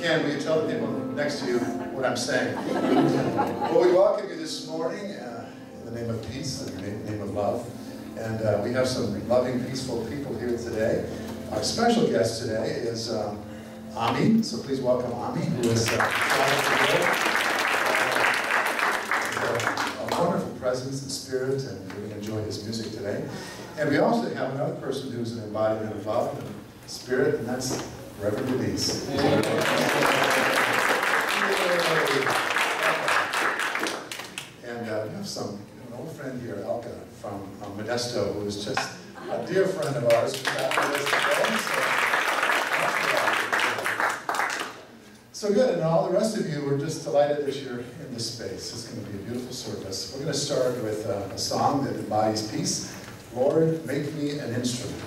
can, will you tell the people next to you what I'm saying? Well, we welcome you this morning in the name of peace, in the name of love. And we have some loving, peaceful people here today. Our special guest today is Ami, so please welcome Ami, who is a wonderful presence and spirit, and we're going to enjoy his music today. And we also have another person who's an embodiment of love and spirit, and that's Reverend Denese. And we have an old friend here, Elka, from Modesto, who is just a dear friend of ours. So good, and all the rest of you, we're just delighted that you're in this space. It's going to be a beautiful service. We're going to start with a song that embodies peace. Lord, make me an instrument.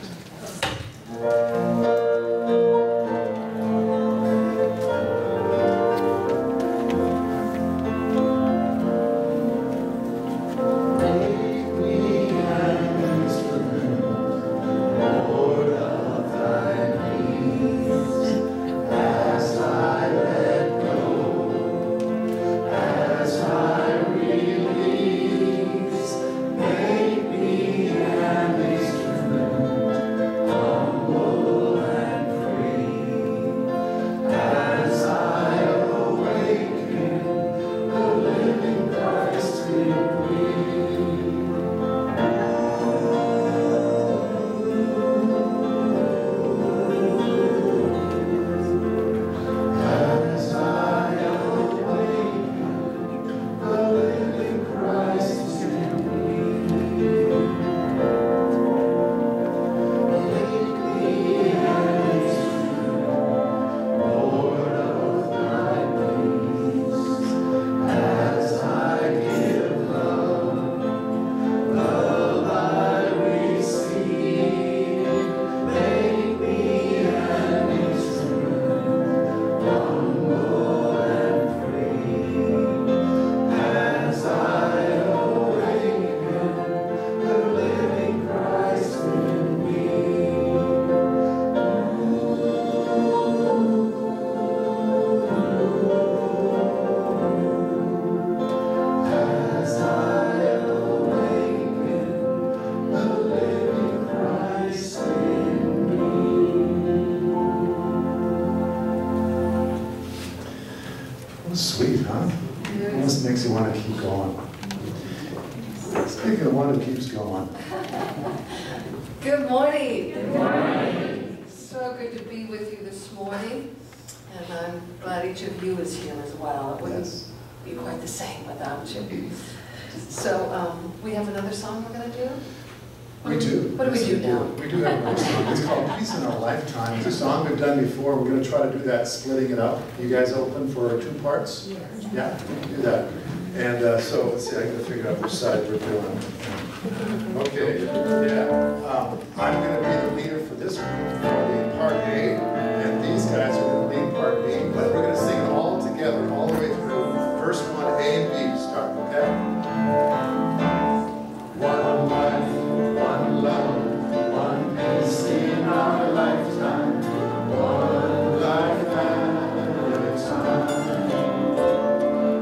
Sweet, huh? Almost makes you want to keep going. Speaking of one who keeps going. Good morning. Good morning. So good to be with you this morning. And I'm glad each of you is here as well. It wouldn't be quite the same without you. So we have another song we're going to do? We do. What do we do now? We do have another song. It's called Peace in Our Lifetime. It's a song we've done before. We're going to try to do that, splitting it up. You guys open for 2 parts? Yeah, we can do that. And so let's see, I got to figure out which side we're doing. Okay, yeah. I'm going to be the leader for this group for the part A, and these guys are going to lead part B, but we're going to sing it all together, all the way through. Verse 1, A and B, start, okay? One life, one love, one peace in our lifetime, one life at a time.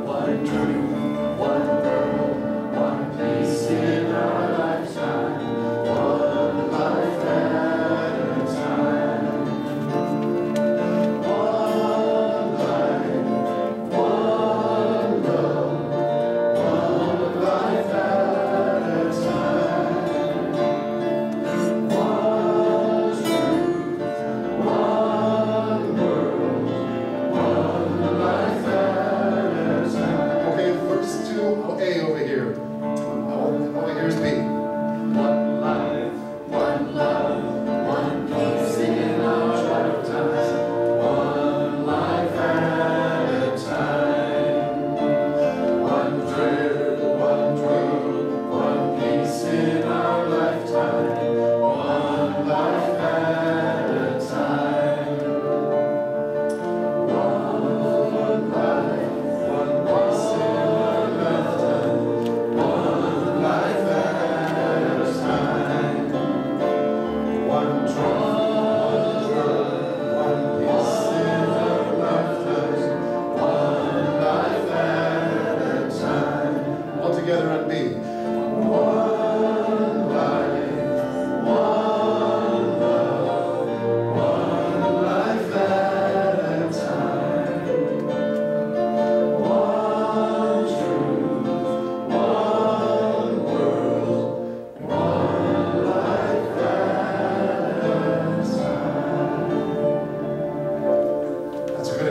One truth, one world, one peace in our lifetime, one life at a time.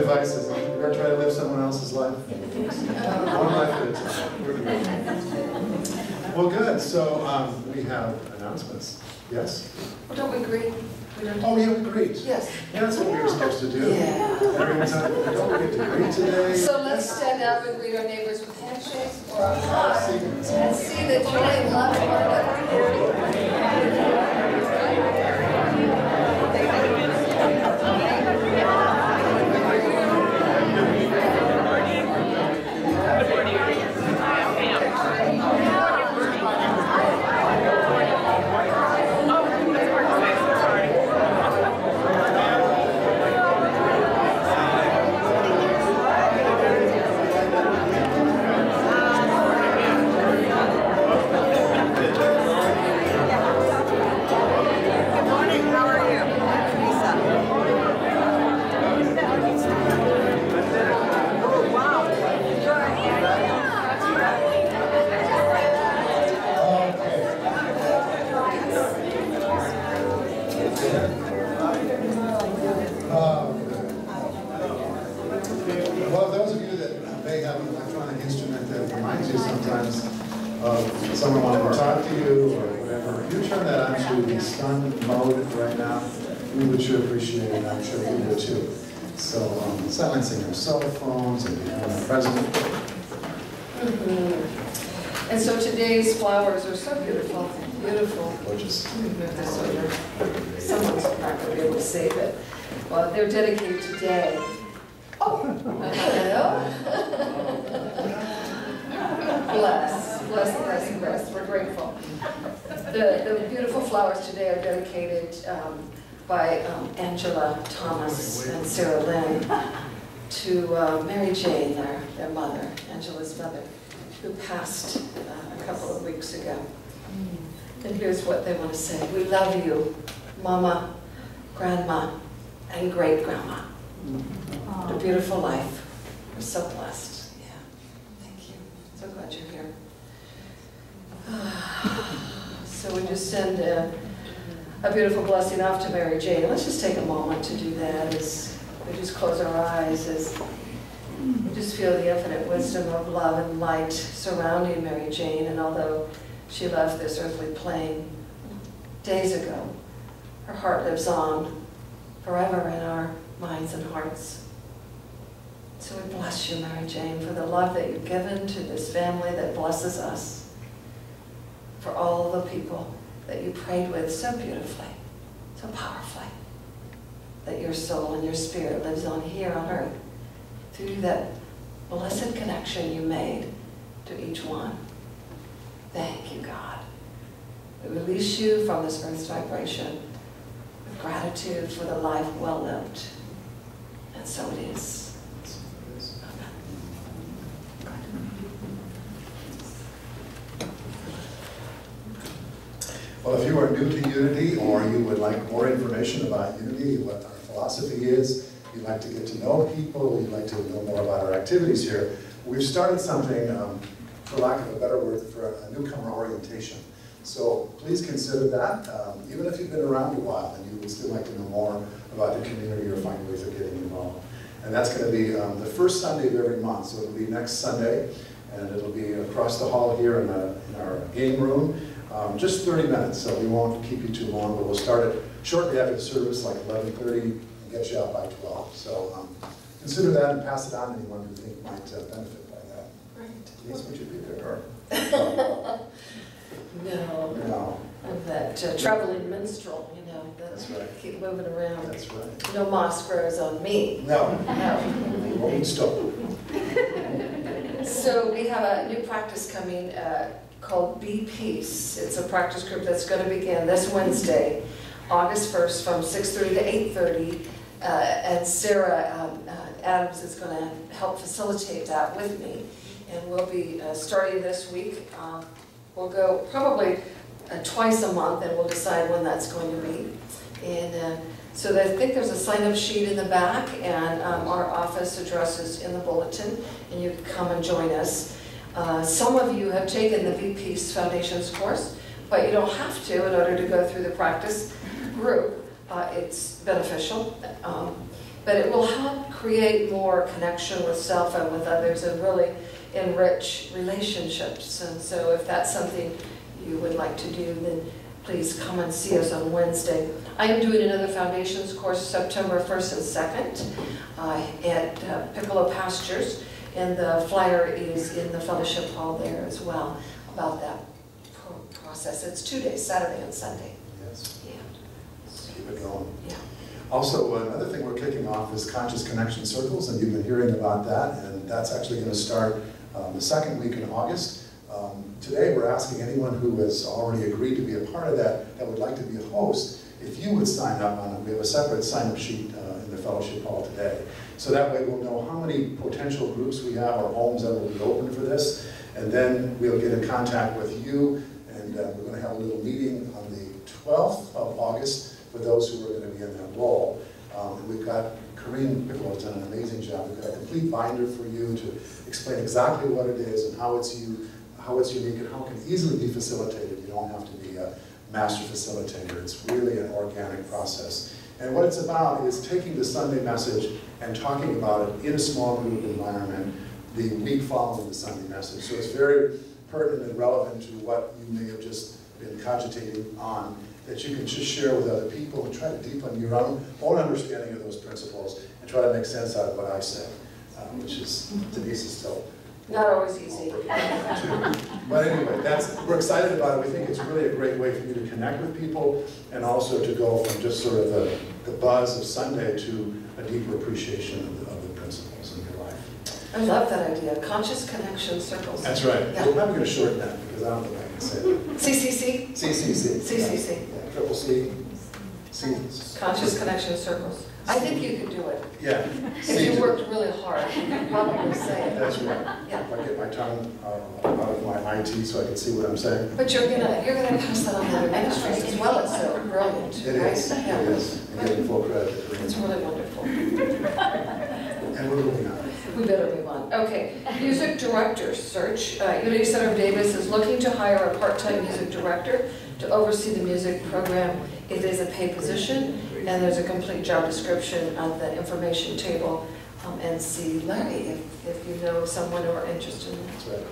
devices. We're going to try to live someone else's life. One life at a time. We're good. Well, good. So we have announcements. Yes? Well, don't we greet? We don't Oh, yeah, we greet. Yes. Yeah, that's what we were supposed to do. Yeah. Every time, don't forget to greet today. So let's stand up and greet our neighbors with handshakes or a hug and see the joy and love of one another. Well, those of you that may have an electronic instrument that reminds you sometimes of someone wanting to talk to you or whatever, if you turn that on to the stun mode right now, we would sure appreciate it, and I'm sure you would too. So silencing your cell phones and becoming present. And so today's flowers are so beautiful, beautiful. Gorgeous. Let me move this over. Someone's not going to be able to save it. Well, they're dedicated today. Oh, hello. Bless. We're grateful. The beautiful flowers today are dedicated by Angela Thomas and Sarah Lynn to Mary Jane, their mother, Angela's mother, who passed a couple of weeks ago. And here's what they want to say. We love you, Mama, Grandma, and Great-Grandma. What a beautiful life. We're so blessed. Yeah, thank you. So glad you're here. So we just send a beautiful blessing off to Mary Jane. Let's just take a moment to do that as we just close our eyes, as we just feel the infinite wisdom of love and light surrounding Mary Jane. And although she left this earthly plane days ago, her heart lives on forever in our minds and hearts. So we bless you, Mary Jane, for the love that you've given to this family that blesses us, for all the people that you prayed with so beautifully, so powerfully, that your soul and your spirit lives on here on earth through that blessed connection you made to each one. Thank you, God. We release you from this earth's vibration with gratitude for the life well lived. And so it is. Well, if you are new to Unity, or you would like more information about Unity, what our philosophy is, you'd like to get to know people, you'd like to know more about our activities here, we've started something, for lack of a better word, for a newcomer orientation. So please consider that, even if you've been around a while and you would still like to know more about the community or find ways of getting involved. And that's going to be the first Sunday of every month, so it'll be next Sunday, and it'll be across the hall here in our game room. Just 30 minutes, so we won't keep you too long, but we'll start it shortly after the service, like 11:30, and get you out by 12. So consider that and pass it on to anyone who think might benefit by that. Right. Denise, would you be there? No. I'm that traveling minstrel, you know, that That's right. keep moving around. That's right. No moss grows on me. No, No. we won't stop. So we have a new practice coming called Be Peace. It's a practice group that's going to begin this Wednesday, August 1st from 6:30 to 8:30. And Sarah Adams is going to help facilitate that with me. And we'll be starting this week. We'll go probably twice a month, and we'll decide when that's going to be. And so I think there's a sign-up sheet in the back, and our office address is in the bulletin, and you can come and join us. Some of you have taken the Be Peace Foundations course, but you don't have to in order to go through the practice group. It's beneficial. but it will help create more connection with self and with others and really enrich relationships. And so if that's something you would like to do, then please come and see us on Wednesday. I am doing another Foundations course September 1st and 2nd at Piccolo Pastures, and the flyer is in the fellowship hall there as well about that process. It's 2 days, Saturday and Sunday. Yes. Yeah. Keep it going. Yeah. Also, another thing we're kicking off is Conscious Connection Circles, and you've been hearing about that, and that's actually going to start the second week in August. Today we're asking anyone who has already agreed to be a part of that, that would like to be a host, if you would sign up on it. We have a separate sign-up sheet in the fellowship hall today. So that way we'll know how many potential groups we have or homes that will be open for this, and then we'll get in contact with you, and we're going to have a little meeting on the 12th of August for those who are going to be in that role. And we've got, Corinne Piccolo has done an amazing job. We've got a complete binder for you to explain exactly what it is and how it's unique and how it can easily be facilitated. You don't have to be a master facilitator. It's really an organic process. And what it's about is taking the Sunday message and talking about it in a small group environment the week following the Sunday message. So it's very pertinent and relevant to what you may have just been cogitating on, that you can just share with other people and try to deepen your own understanding of those principles and try to make sense out of what I say, which is, Denise is still not always easy. But anyway, we're excited about it. We think it's really a great way for you to connect with people and also to go from just sort of the buzz of Sunday to a deeper appreciation of the principles in your life. I love that idea, conscious connection circles. That's right. Yeah. We're probably going to shorten that because I don't think I can say that. CCC? CCC. CCC. Yeah, triple C. C. Conscious connection circles. I think you could do it. Yeah. If you worked really hard, you could probably say it. That's right. Yeah. If I get my tongue out of my IT so I can see what I'm saying. But you're gonna pass that on to other ministries as well. It's so brilliant. It right? is. Yeah. It is. I'm getting full credit. It's really wonderful. And we're moving on. We better move on. Okay, music director search. Unity Center of Davis is looking to hire a part-time music director to oversee the music program. It is a paid position, and there's a complete job description on the information table. And see Larry if you know someone who are interested in that. That's right.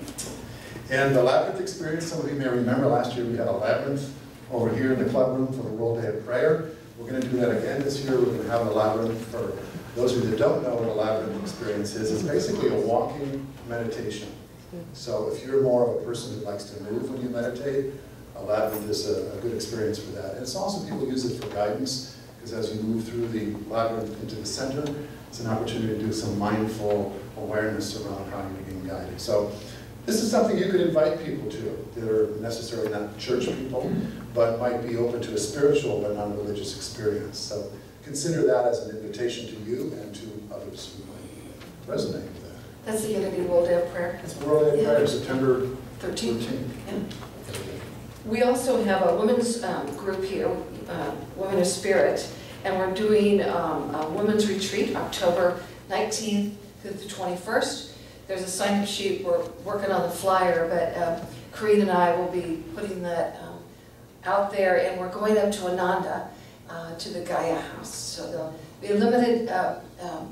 That's right. And the Labyrinth experience, some of you may remember last year we had a Labyrinth over here in the club room for the World Day of Prayer. We're going to do that again this year. We're going to have a Labyrinth. For those of you that don't know what a Labyrinth experience is, it's basically a walking meditation. So if you're more of a person who likes to move when you meditate, a Labyrinth is a good experience for that. And it's also, people use it for guidance, because as you move through the Labyrinth into the center, it's an opportunity to do some mindful awareness around how you're being guided. So this is something you could invite people to that are necessarily not church people, but might be open to a spiritual but non-religious experience. So consider that as an invitation to you and to others who might resonate with that. That's the Unity World Day of Prayer. It's World Day of Prayer, September 13th. Yeah. We also have a women's group here, Women of Spirit, and we're doing a women's retreat October 19th through the 21st. There's a sign-up sheet. We're working on the flyer, but Corinne and I will be putting that out there, and we're going up to Ananda, to the Gaia House. So there'll be a limited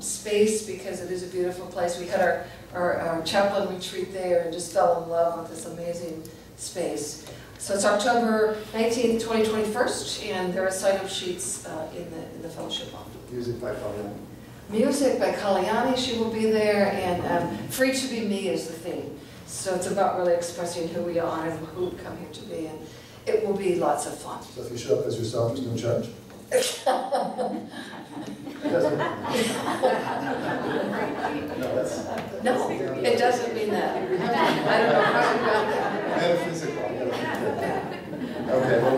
space because it is a beautiful place. We had our chaplain retreat there and just fell in love with this amazing space. So it's October 19th, 21st, and there are sign-up sheets in the fellowship hall. Music by Kalyani. Music by Kalyani, she will be there, and Free to Be Me is the theme. So it's about really expressing who we are and who we come here to be, and it will be lots of fun. So if you show up as yourself, there's no charge? It doesn't. No, it doesn't mean that. I don't know how you got that. Metaphysical. Okay, well,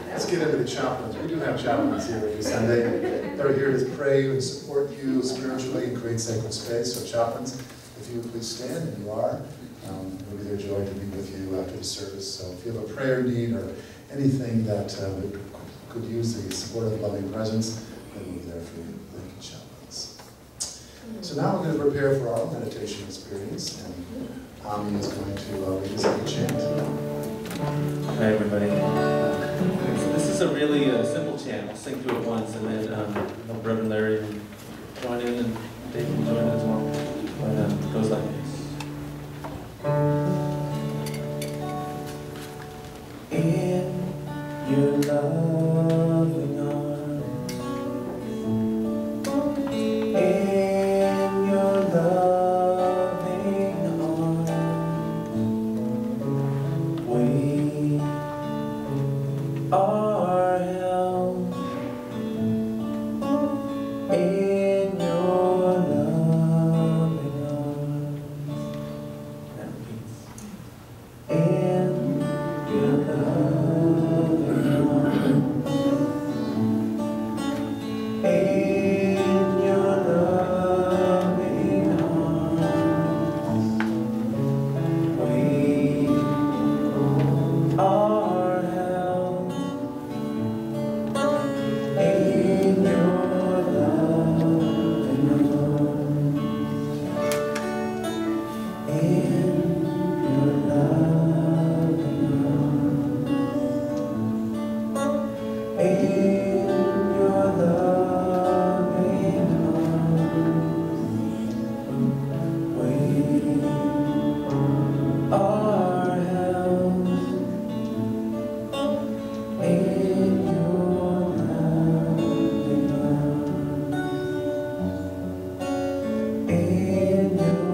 let's get into the chaplains. We do have chaplains here every Sunday. They're here to pray and support you spiritually and create sacred space. So chaplains, if you would please stand, and you are, it will be their joy to be with you after the service. So if you have a prayer need or anything that could use the support of loving presence, they will be there for you. Thank you, chaplains. So now we're going to prepare for our meditation experience, and Ami is going to lead us in a chant. Hi, everybody. This is a really simple chant. I'll sing through it once, and then Reverend Larry will join in, and Dave will join in as well. But it goes like this. In your loving arms, in your loving arms, we are held. In your loving arms. That repeats. In your loving arms. In your loving arms. We are held. In your loving arms. In your loving arms. In your loving arms. We are held. In your loving arms. In your loving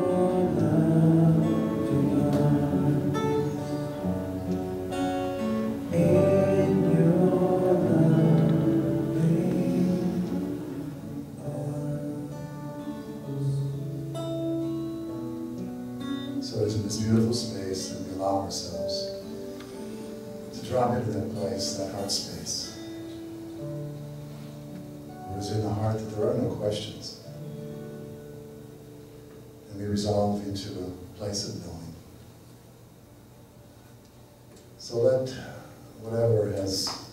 arms. In your loving arms. So it's in this beautiful space that we allow ourselves to drop into that place, that heart space. Where it's in the heart that there are no questions. And we resolve into a place of knowing. So let whatever has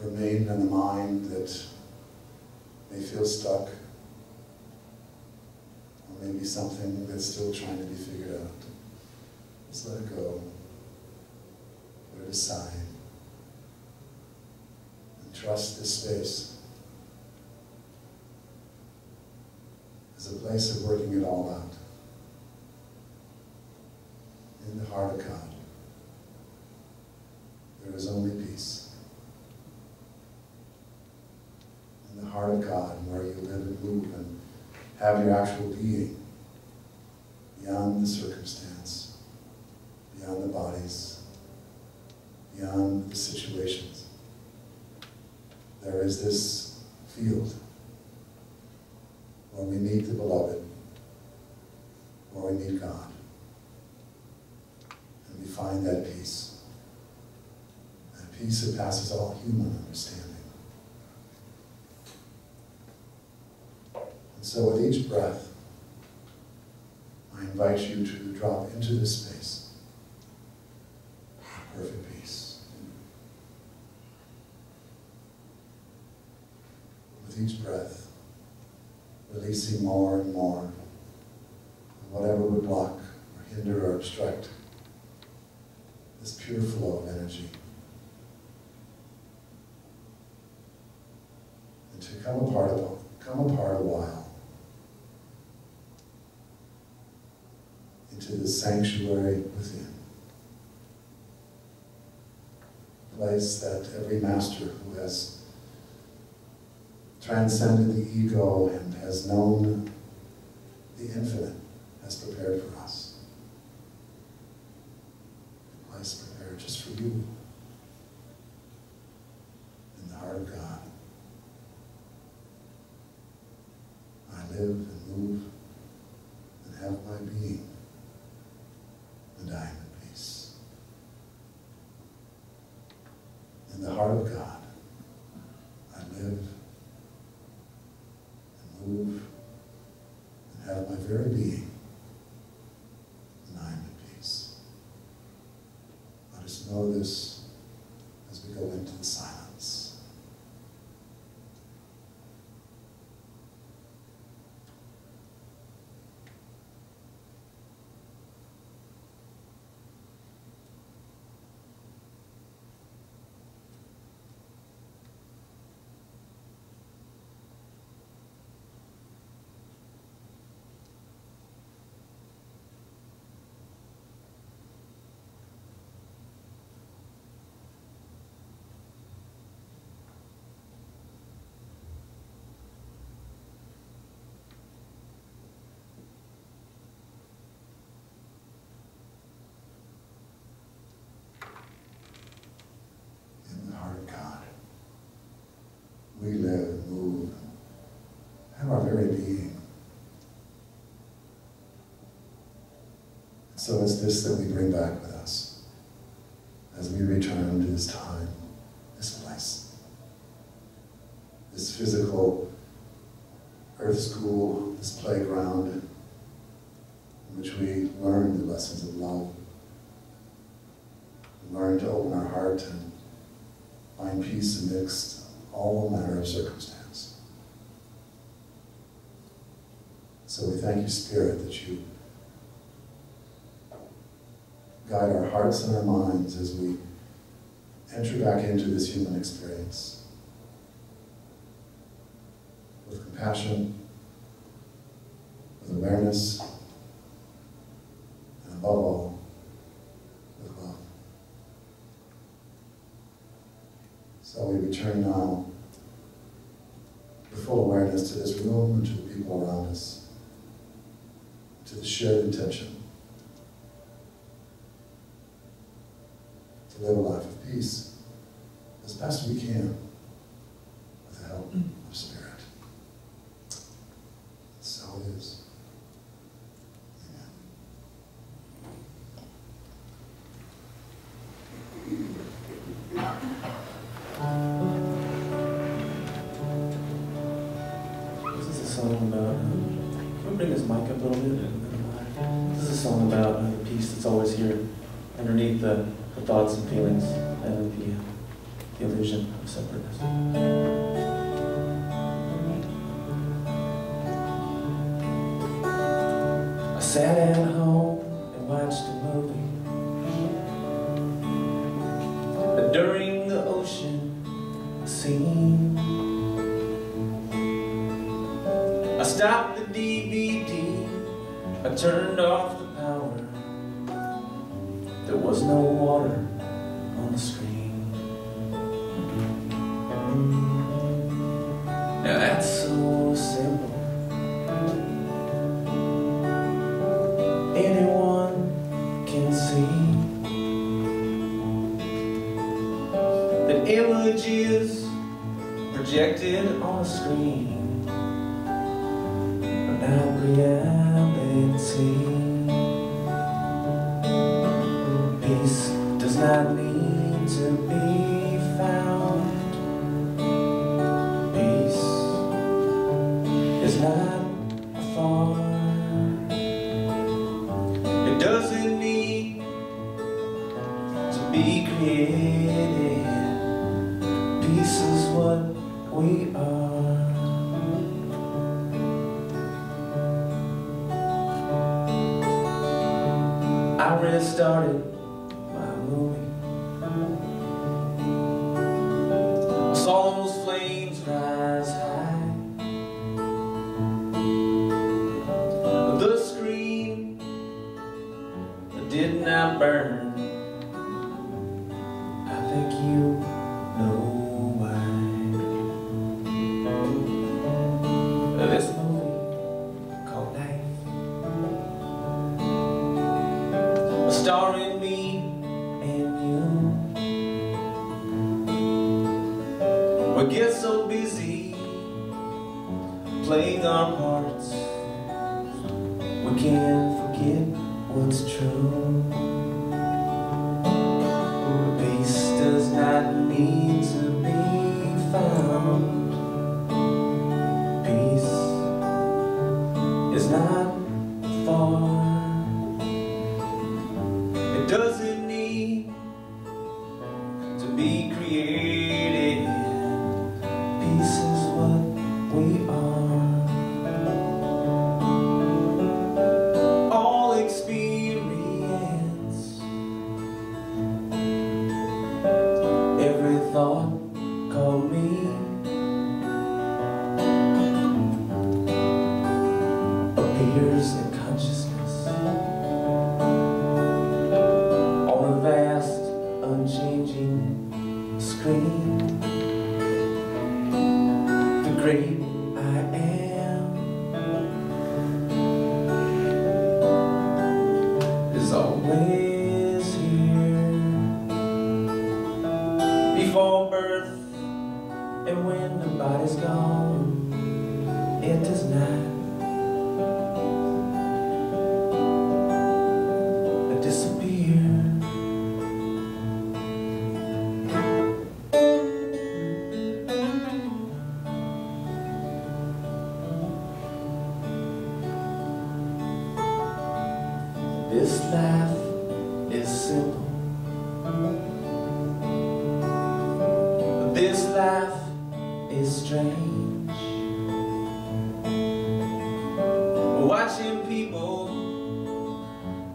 remained in the mind that may feel stuck, or maybe something that's still trying to be figured out, just let it go, put it aside, and trust this space as a place of working it all out in the heart of God. There is only peace. In the heart of God, where you live and move and have your actual being, beyond the circumstance, beyond the bodies, beyond the situations. There is this field where we meet the beloved, where we meet God, and we find that peace. Peace that passes all human understanding. And so with each breath, I invite you to drop into this space of perfect peace. With each breath, releasing more and more of whatever would block or hinder or obstruct this pure flow of energy. To come apart a while into the sanctuary within. A place that every master who has transcended the ego and has known the infinite has prepared for us. A place prepared just for you in the heart of God. I live and move and have my being, and I am at peace. In the heart of God, I live and move and have my very being, and I am at peace. Let us know this as we go into the silence. very being. So it's this that we bring back with us as we return to this time, this place, this physical earth school, this playground in which we learn the lessons of love, we learn to open our heart and find peace amidst all manner of circumstance. So we thank you, Spirit, that you guide our hearts and our minds as we enter back into this human experience with compassion, with awareness, and above all, with love. So we return now with full awareness to this room and to the people around us, to the shared intention to live a life of peace as best we can with the help of Spirit. So it is. This is a song about, can we bring this mic up a little bit? This is a song about the peace that's always here underneath the thoughts and feelings and the illusion of separateness. I sat at home and watched a movie during the ocean scene. I stopped the DVD, I turned off the power. There was no water on the screen. Now that's so simple. Anyone can see that images projected on a screen are not reality. Peace does not need to be found. Peace is not far. It doesn't need to be created. Peace is what we are. I restarted my movie. I saw those flames rise high. The screen did not burn. I think you know why. This movie called Life, starring me and you. We get so busy playing our parts, we can't forget what's true. Peace does not need to be found. Peace is not far. It doesn't need to be created. Peace is what we are. All experience, every thought called me, appears in consciousness on a vast, unchanging screen. The great I am is always here, before birth and when the body's gone. It does tonight. I disappear. This life is simple. This life is strange. Watching people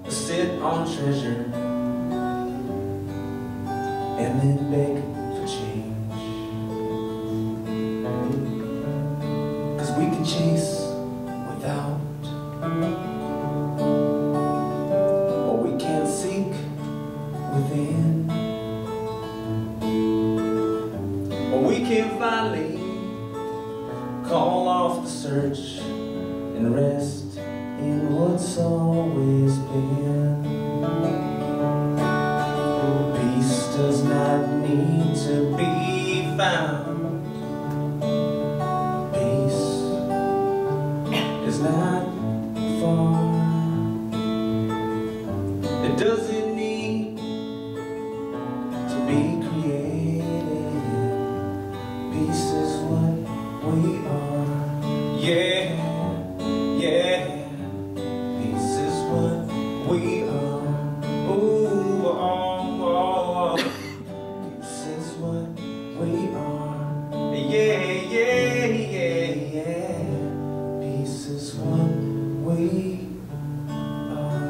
sit on treasure and then beg for change. 'Cause we can chase without, or we can seek within. We can finally call off the search and rest in what's always been. Peace does not need to be found. Peace is not far. It doesn't need to be created. Peace is what we are. Yeah, yeah. Peace is what we are. Ooh, oh, oh. Peace is what we are. Yeah, yeah, yeah, yeah. Peace is what we are.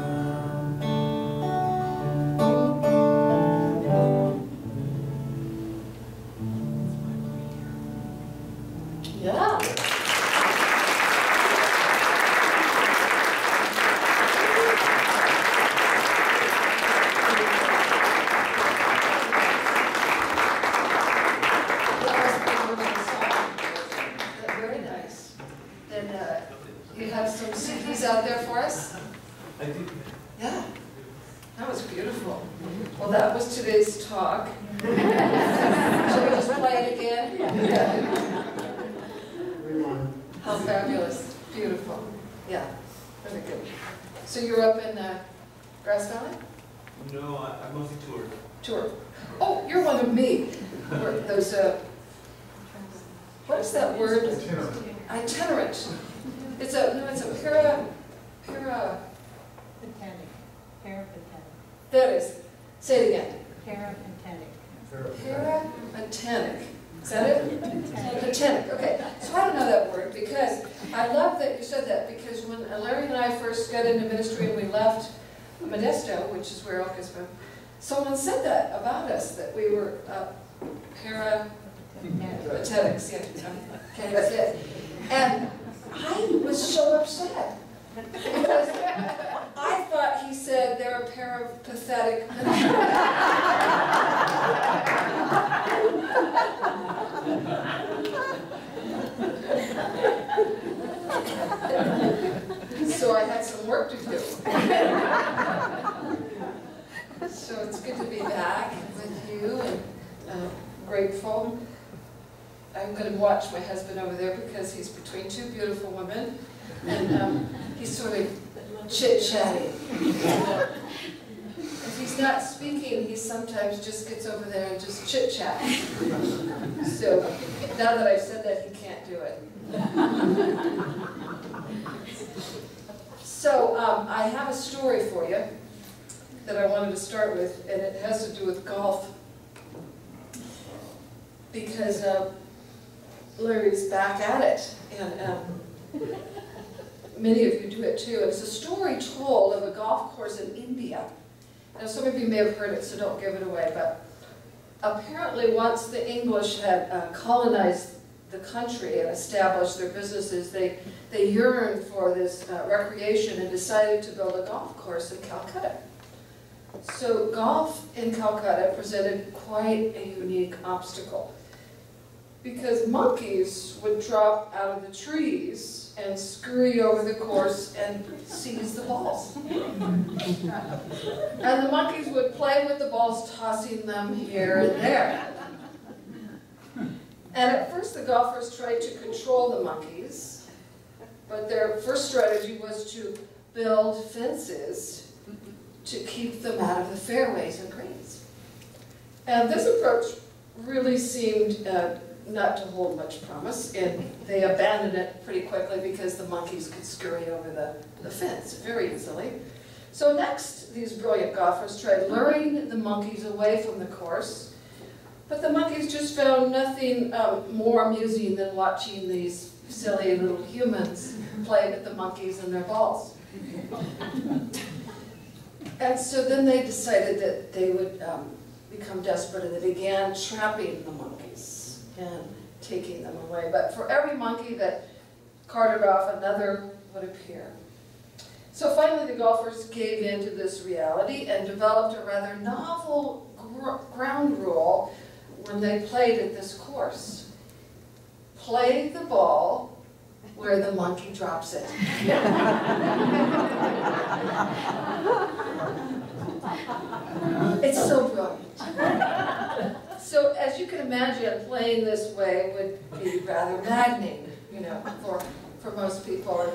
Yeah. Very nice. Then you have some CDs out there for us? I do. Yeah. That was beautiful. Well, that was today's talk. Shall we just play it again? How fabulous. Beautiful. Yeah. Very good. So you're up in Grass Valley? No, I mostly toured. Tour. Oh, you're one of me. Those, what is that word? Itinerant. It's a Parapentenic. that is. Say it again. Parapentenic. Parapentenic. Is that it? Patenic. Okay. So I don't know that word because I love that you said that, because when Larry and I first got into ministry and we left Modesto, which is where Elk is from, someone said that about us, that we were parapentenics. Yeah. Okay, that's it. And I was so upset because I thought he said they're a pair of pathetic. So I had some work to do. So it's good to be back with you, and grateful. I'm going to watch my husband over there because he's between two beautiful women, and he's sort of chit-chatty. If he's not speaking, he sometimes just gets over there and just chit-chats. So now that I've said that, he can't do it. So I have a story for you that I wanted to start with, and it has to do with golf. Because Larry's back at it, and many of you do it too. And it's a story told of a golf course in India. Now, some of you may have heard it, so don't give it away, but apparently once the English had colonized the country and established their businesses, they yearned for this recreation and decided to build a golf course in Calcutta. So golf in Calcutta presented quite a unique obstacle, because monkeys would drop out of the trees and scurry over the course and seize the balls. And the monkeys would play with the balls, tossing them here and there. And at first the golfers tried to control the monkeys, But their first strategy was to build fences to keep them out of the fairways and greens. And this approach really seemed not to hold much promise, and they abandoned it pretty quickly because the monkeys could scurry over the fence very easily. So next, these brilliant golfers tried luring the monkeys away from the course, but the monkeys just found nothing more amusing than watching these silly little humans play with the monkeys and their balls. And so then they decided that they would become desperate, and they began trapping the monkeys and taking them away. But for every monkey that carted off, another would appear. So finally the golfers gave in to this reality and developed a rather novel ground rule when they played at this course. Play the ball where the monkey drops it. It's so brilliant. So as you can imagine, playing this way would be rather maddening, you know, for most people.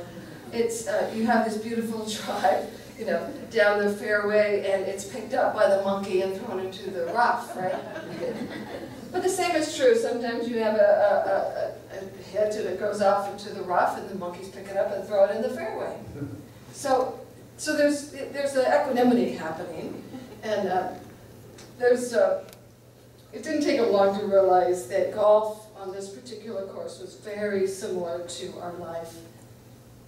It's you have this beautiful drive, you know, down the fairway, and it's picked up by the monkey and thrown into the rough, right? But the same is true. Sometimes you have a hit and it goes off into the rough, and the monkeys pick it up and throw it in the fairway. So there's an equanimity happening, and it didn't take long to realize that golf on this particular course was very similar to our life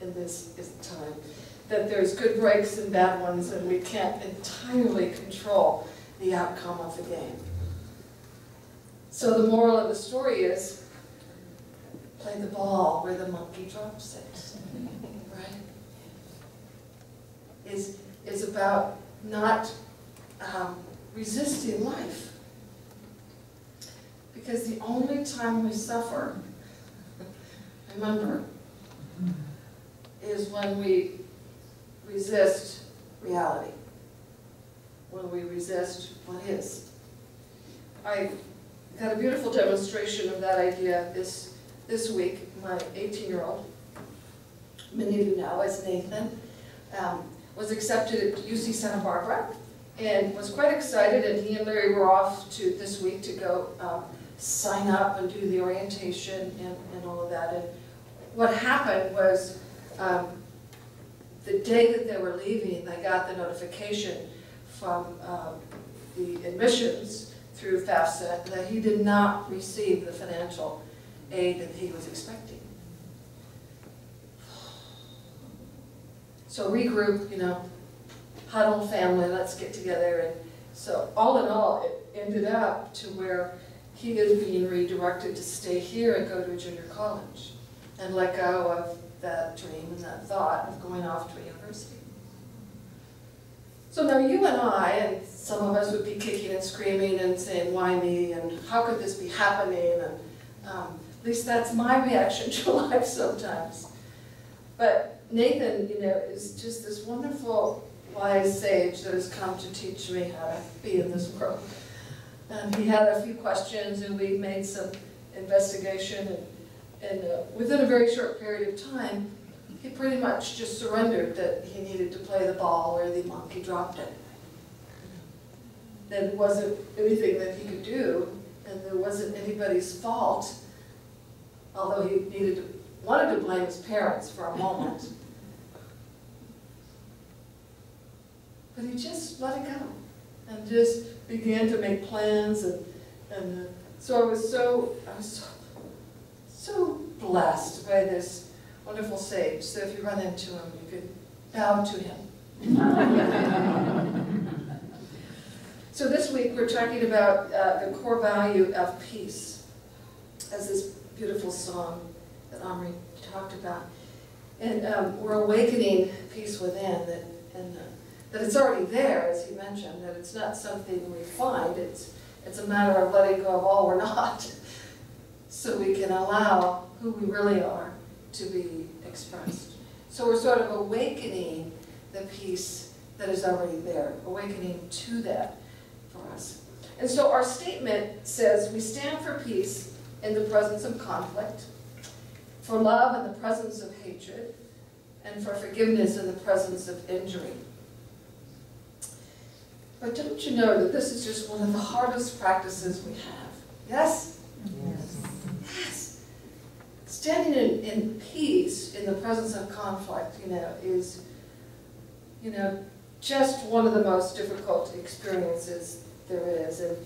in this time. That there's good breaks and bad ones, and we can't entirely control the outcome of the game. So the moral of the story is, play the ball where the monkey drops it, right? Is about not resisting life. Because the only time we suffer, remember, is when we resist reality, when we resist what is. I got a beautiful demonstration of that idea this week. My 18-year-old, many of you know as Nathan, was accepted at UC Santa Barbara and was quite excited, and he and Larry were off this week to go sign up and do the orientation and all of that. And what happened was, the day that they were leaving, they got the notification from the admissions through FAFSA that he did not receive the financial aid that he was expecting. So regroup, you know, huddle family, let's get together. And so all in all, it ended up to where he is being redirected to stay here and go to a junior college and let go of that dream and that thought of going off to a university. So now you and I, and some of us would be kicking and screaming and saying, why me, and how could this be happening, and at least that's my reaction to life sometimes. But Nathan, you know, is just this wonderful, wise sage that has come to teach me how to be in this world. And he had a few questions, and we made some investigation, and within a very short period of time, he pretty much just surrendered that he needed to play the ball where the monkey dropped it. There wasn't anything that he could do, and there wasn't anybody's fault, although he wanted to blame his parents for a moment. But he just let it go, and just began to make plans, and so I was so blessed by this wonderful sage. So if you run into him, you could bow to him. So this week we're talking about the core value of peace, as this beautiful song that Omri talked about. And we're awakening peace within, that it's already there, as he mentioned, that it's not something we find, it's a matter of letting go of all we're not, so we can allow who we really are to be expressed. So we're sort of awakening the peace that is already there, awakening to that for us. And so our statement says, we stand for peace in the presence of conflict, for love in the presence of hatred, and for forgiveness in the presence of injury. But don't you know that this is just one of the hardest practices we have? Yes? Yes. Yes. Standing in peace in the presence of conflict, is, just one of the most difficult experiences there is. And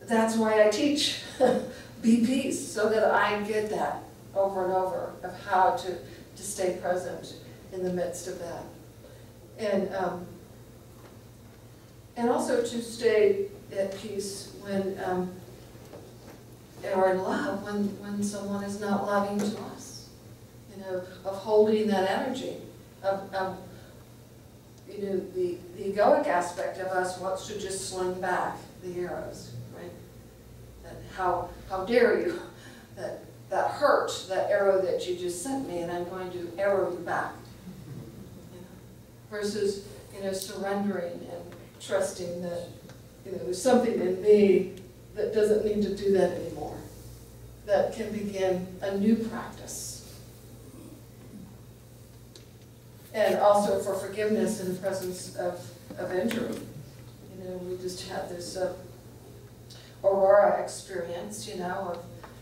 that's why I teach Be Peace, so that I get that over and over of how to stay present in the midst of that. And also to stay at peace when, or in love when someone is not loving to us. Of holding that energy, of the egoic aspect of us wants to just sling back the arrows, right? And how dare you, that hurt, that arrow that you just sent me, and I'm going to arrow you back. Versus, surrendering and trusting that, there's something in me that doesn't need to do that anymore, that can begin a new practice. And also for forgiveness in the presence of injury. We just had this Aurora experience, of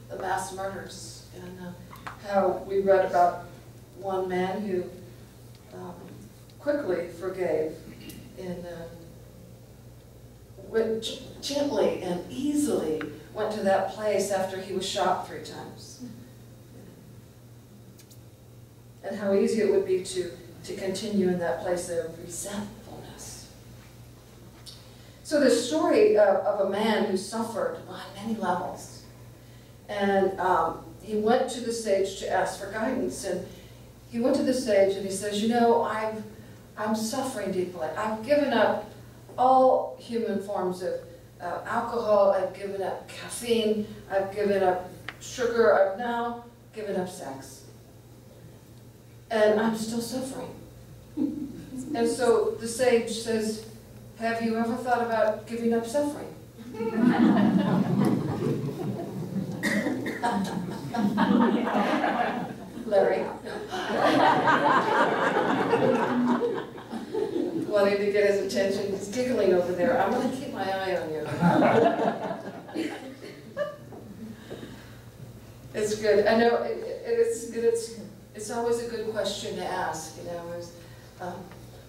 the mass murders, and how we read about one man who quickly forgave and went gently and easily went to that place after he was shot 3 times. And how easy it would be to continue in that place of resentfulness. So the story of a man who suffered on many levels. And he went to the sage to ask for guidance. And he went to the sage and he says, I'm suffering deeply. I've given up all human forms of alcohol. I've given up caffeine. I've given up sugar. I've now given up sex. And I'm still suffering. And so the sage says, have you ever thought about giving up suffering? Larry. Wanting to get his attention, he's giggling over there. I'm going to keep my eye on you. It's good. I know it's always a good question to ask,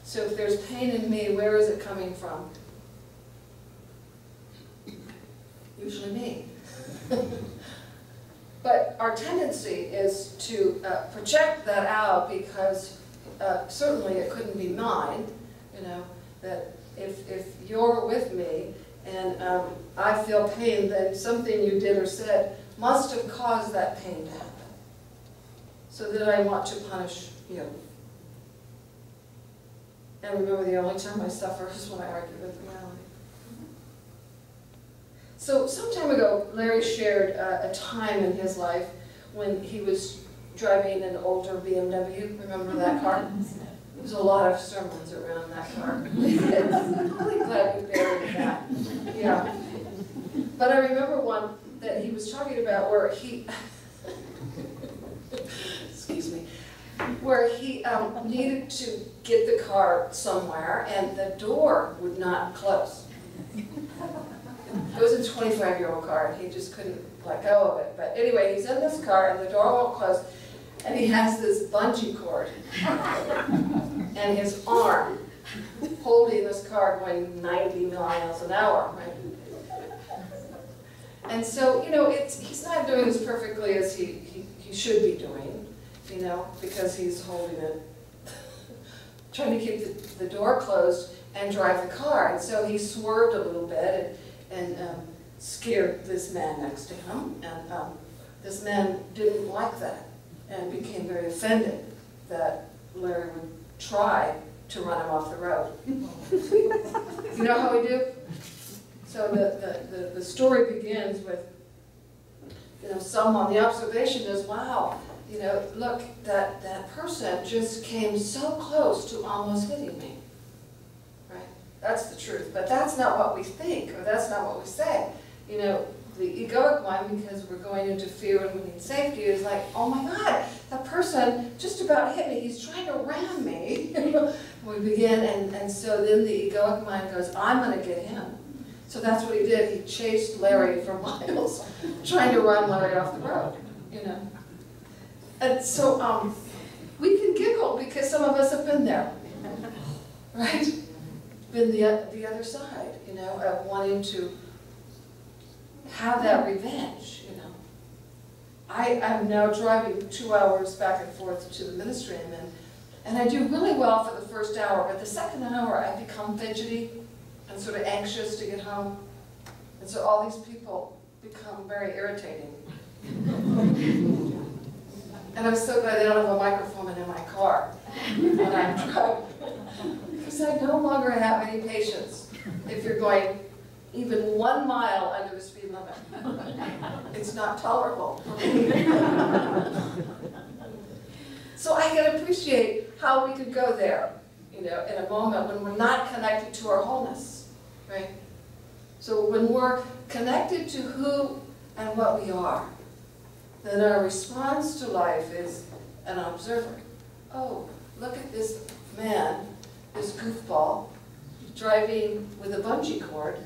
so if there's pain in me, where is it coming from? Usually me. But our tendency is to project that out because certainly it couldn't be mine, that if you're with me and I feel pain, then something you did or said must have caused that pain to happen, so that I want to punish you. And remember, the only time I suffer is when I argue with reality. So some time ago, Larry shared a time in his life when he was driving an older BMW. Remember that car? There's a lot of sermons around that car. I'm really glad we buried that. Yeah. But I remember one that he was talking about where he, excuse me, where he needed to get the car somewhere and the door would not close. It was a 25-year-old car and he just couldn't let go of it. But anyway, he's in this car and the door won't close and he has this bungee cord and his arm holding this car going 90 miles an hour, right? And so, he's not doing as perfectly as he should be doing, because he's holding it, trying to keep the door closed and drive the car. And so he swerved a little bit and scared this man next to him. And this man didn't like that and became very offended that Larry would try to run him off the road. You know how we do? So the story begins with, someone, the observation is, wow, look, that person just came so close to almost hitting me, right? That's the truth, but that's not what we think, or that's not what we say. the egoic mind, because we're going into fear and we need safety, is like, oh my God, that person just about hit me. He's trying to ram me. We begin, and so then the egoic mind goes, I'm going to get him. So that's what he did. He chased Larry for miles, trying to run Larry off the road, you know. And so we can giggle because some of us have been there, right? Been the other side, you know, of wanting to have that revenge, you know. I'm now driving 2 hours back and forth to the ministry I'm in, and I do really well for the first hour, but the second hour I become fidgety and sort of anxious to get home. And so all these people become very irritating. And I'm so glad they don't have a microphone in my car when I'm driving. Because I no longer have any patience if you're going even 1 mile under the speed limit. It's not tolerable for me. So I can appreciate how we could go there, you know, in a moment when we're not connected to our wholeness, right? So when we're connected to who and what we are, then our response to life is an observer. Oh, look at this man, this goofball, driving with a bungee cord,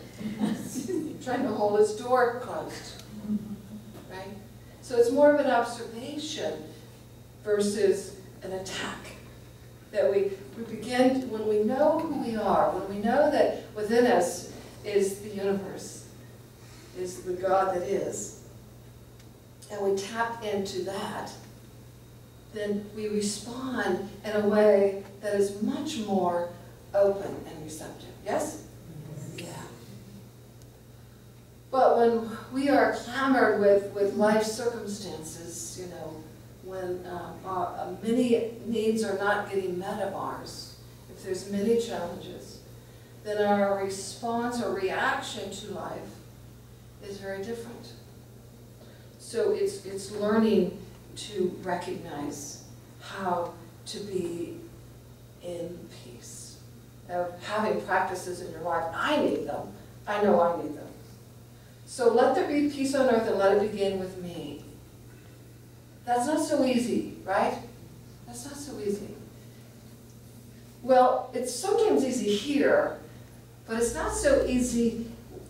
trying to hold his door closed, right? So it's more of an observation versus an attack. That we begin, when we know who we are, when we know that within us is the universe, is the God that is, and we tap into that, then we respond in a way that is much more open and receptive. Yes? Yeah. But when we are clamored with life circumstances, you know, when many needs are not getting met of ours, if there's many challenges, then our response or reaction to life is very different. So it's learning to recognize how to be in peace. Having practices in your life, I need them. I know I need them. So let there be peace on earth and let it begin with me. That's not so easy, right? That's not so easy. Well, it's sometimes easy here, but it's not so easy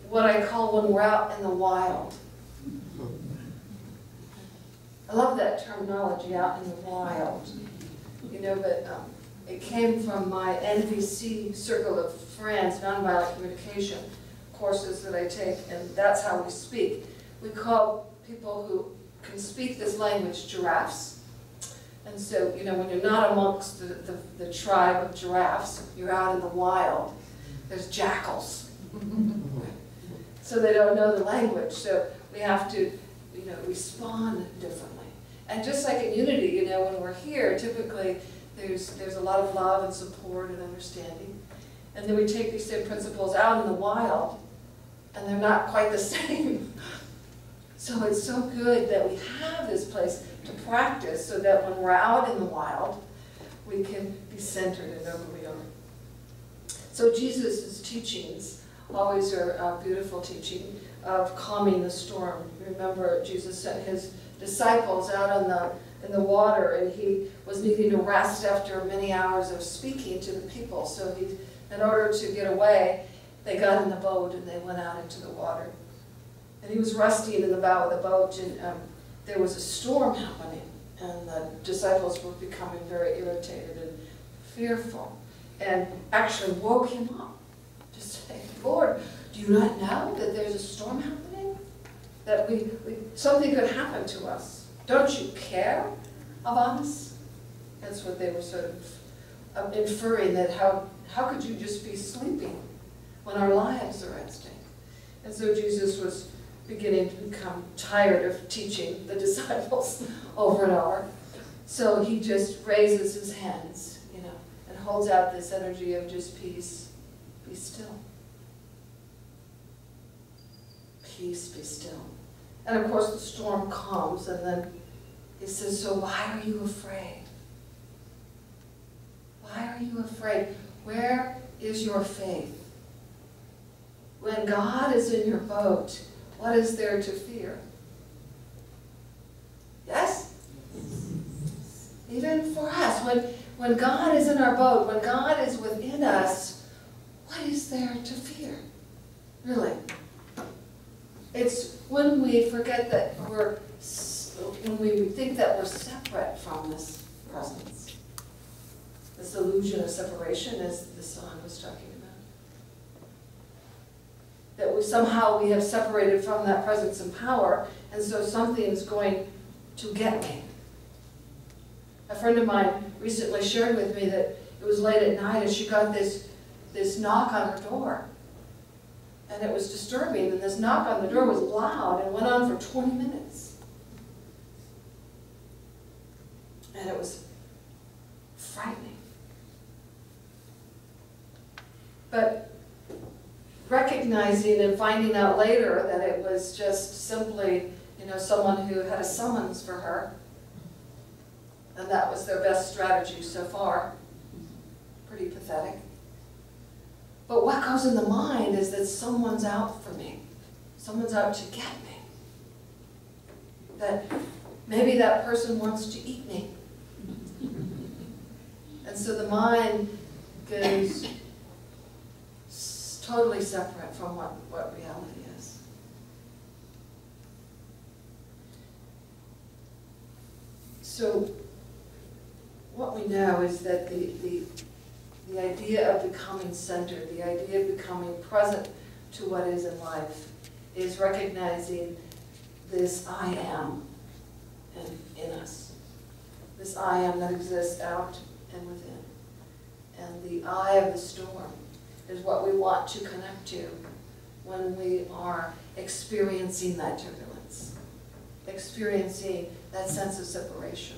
what I call when we're out in the wild. I love that terminology, out in the wild. You know, but it came from my NVC circle of friends, nonviolent communication courses that I take, and that's how we speak. We call people who can speak this language giraffes. And so, you know, when you're not amongst the tribe of giraffes, you're out in the wild, there's jackals. So they don't know the language, so we have to, you know, respond differently. And just like in unity, you know, when we're here, typically there's a lot of love and support and understanding. And then we take these same principles out in the wild, and they're not quite the same. So it's so good that we have this place to practice so that when we're out in the wild, we can be centered and know who we are. So Jesus' teachings always are a beautiful teaching of calming the storm. Remember, Jesus sent his disciples out in the water, and he was needing to rest after many hours of speaking to the people. So in order to get away, they got in the boat and they went out into the water. And he was resting in the bow of the boat, and there was a storm happening, and the disciples were becoming very irritated and fearful, and actually woke him up to say, Lord, do you not know that there's a storm happening? That something could happen to us. Don't you care about us? That's what they were sort of inferring, that how could you just be sleeping when our lives are at stake? And so Jesus was beginning to become tired of teaching the disciples over and over. So he just raises his hands, you know, and holds out this energy of just peace. Be still. Peace, be still. And of course the storm calms, and then he says, so why are you afraid? Why are you afraid? Where is your faith? When God is in your boat, what is there to fear? Yes? Even for us, when God is in our boat, when God is within us, what is there to fear? Really? It's when we forget that when we think that we're separate from this presence. This illusion of separation, as the song was talking about. That we have separated from that presence and power, and so something's going to get me. A friend of mine recently shared with me that it was late at night and she got this knock on her door. And it was disturbing, and this knock on the door was loud and went on for 20 minutes. And it was frightening. But recognizing and finding out later that it was just simply, someone who had a summons for her, and that was their best strategy so far. Pretty pathetic. But what goes in the mind is that someone's out for me. Someone's out to get me. That maybe that person wants to eat me. And so the mind goes totally separate from what reality is. So what we know is that the idea of becoming centered, the idea of becoming present to what is in life, is recognizing this I am in us. This I am that exists out and within. And the eye of the storm is what we want to connect to when we are experiencing that turbulence, experiencing that sense of separation,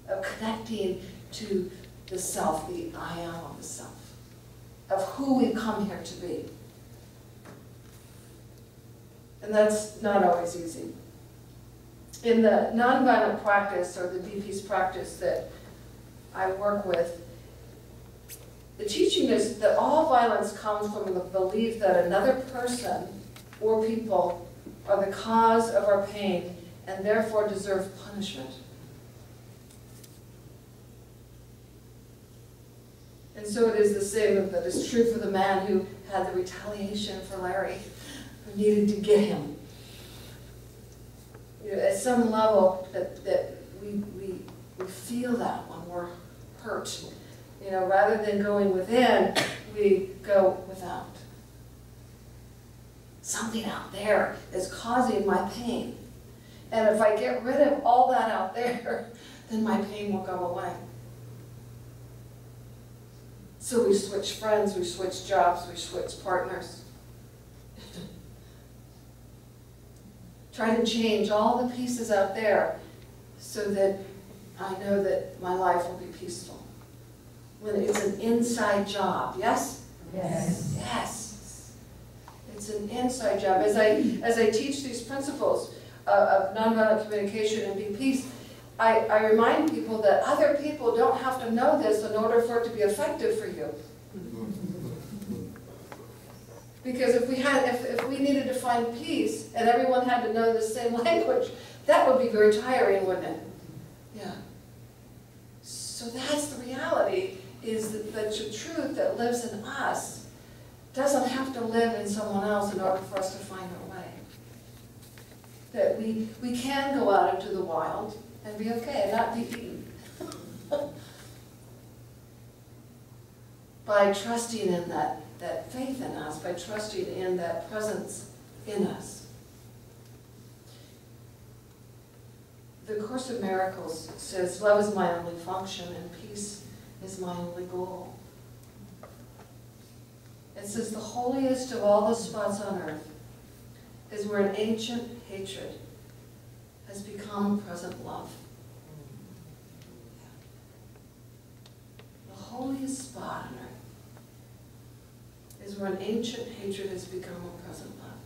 of connecting to the self, the I am of the self, of who we've come here to be. And that's not always easy. In the nonviolent practice, or the Be Peace practice that I work with, the teaching is that all violence comes from the belief that another person or people are the cause of our pain and therefore deserve punishment. And so it is the same that is true for the man who had the retaliation for Larry, who needed to get him. At some level that we feel that when we're hurt. Rather than going within, we go without. Something out there is causing my pain. And if I get rid of all that out there, then my pain will go away. So we switch friends, we switch jobs, we switch partners. Try to change all the pieces out there so that I know that my life will be peaceful. When it's an inside job, yes? Yes. Yes. It's an inside job. As I teach these principles of nonviolent communication and Be Peace, I remind people that other people don't have to know this in order for it to be effective for you. Because if we needed to find peace and everyone had to know the same language, that would be very tiring, wouldn't it? Yeah. So that's the reality, is that the truth that lives in us doesn't have to live in someone else in order for us to find our way. That we can go out into the wild and be okay and not be eaten. By trusting in that faith in us, by trusting in that presence in us. The Course of Miracles says, love is my only function and peace is my only goal. It says the holiest of all the spots on earth is where an ancient hatred has become present love. The holiest spot on earth is where an ancient hatred has become a present love.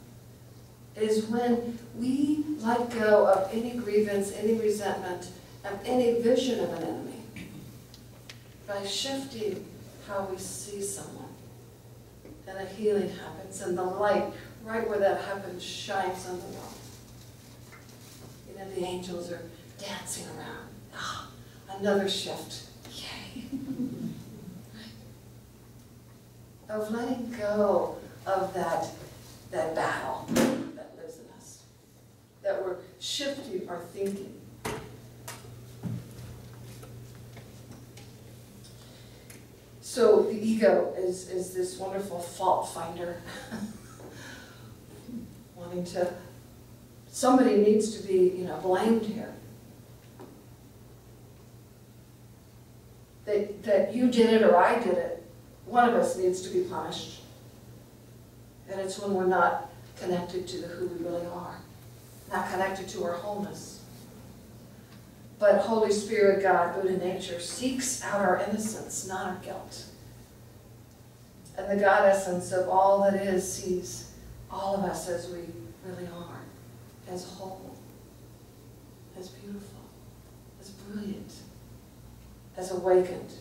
It is when we let go of any grievance, any resentment, of any vision of an enemy, by shifting how we see someone. And a healing happens, and the light right where that happens shines on the wall. You know, the angels are dancing around. Ah, another shift. Yay. Of letting go of that battle that lives in us. That we're shifting our thinking. So the ego is this wonderful fault finder. Wanting to, somebody needs to be, you know, blamed here. That you did it or I did it. One of us needs to be punished. And it's when we're not connected to who we really are. Not connected to our wholeness. But Holy Spirit, God, Buddha nature, seeks out our innocence, not our guilt. And the God essence of all that is sees all of us as we really are, as whole, as beautiful, as brilliant, as awakened,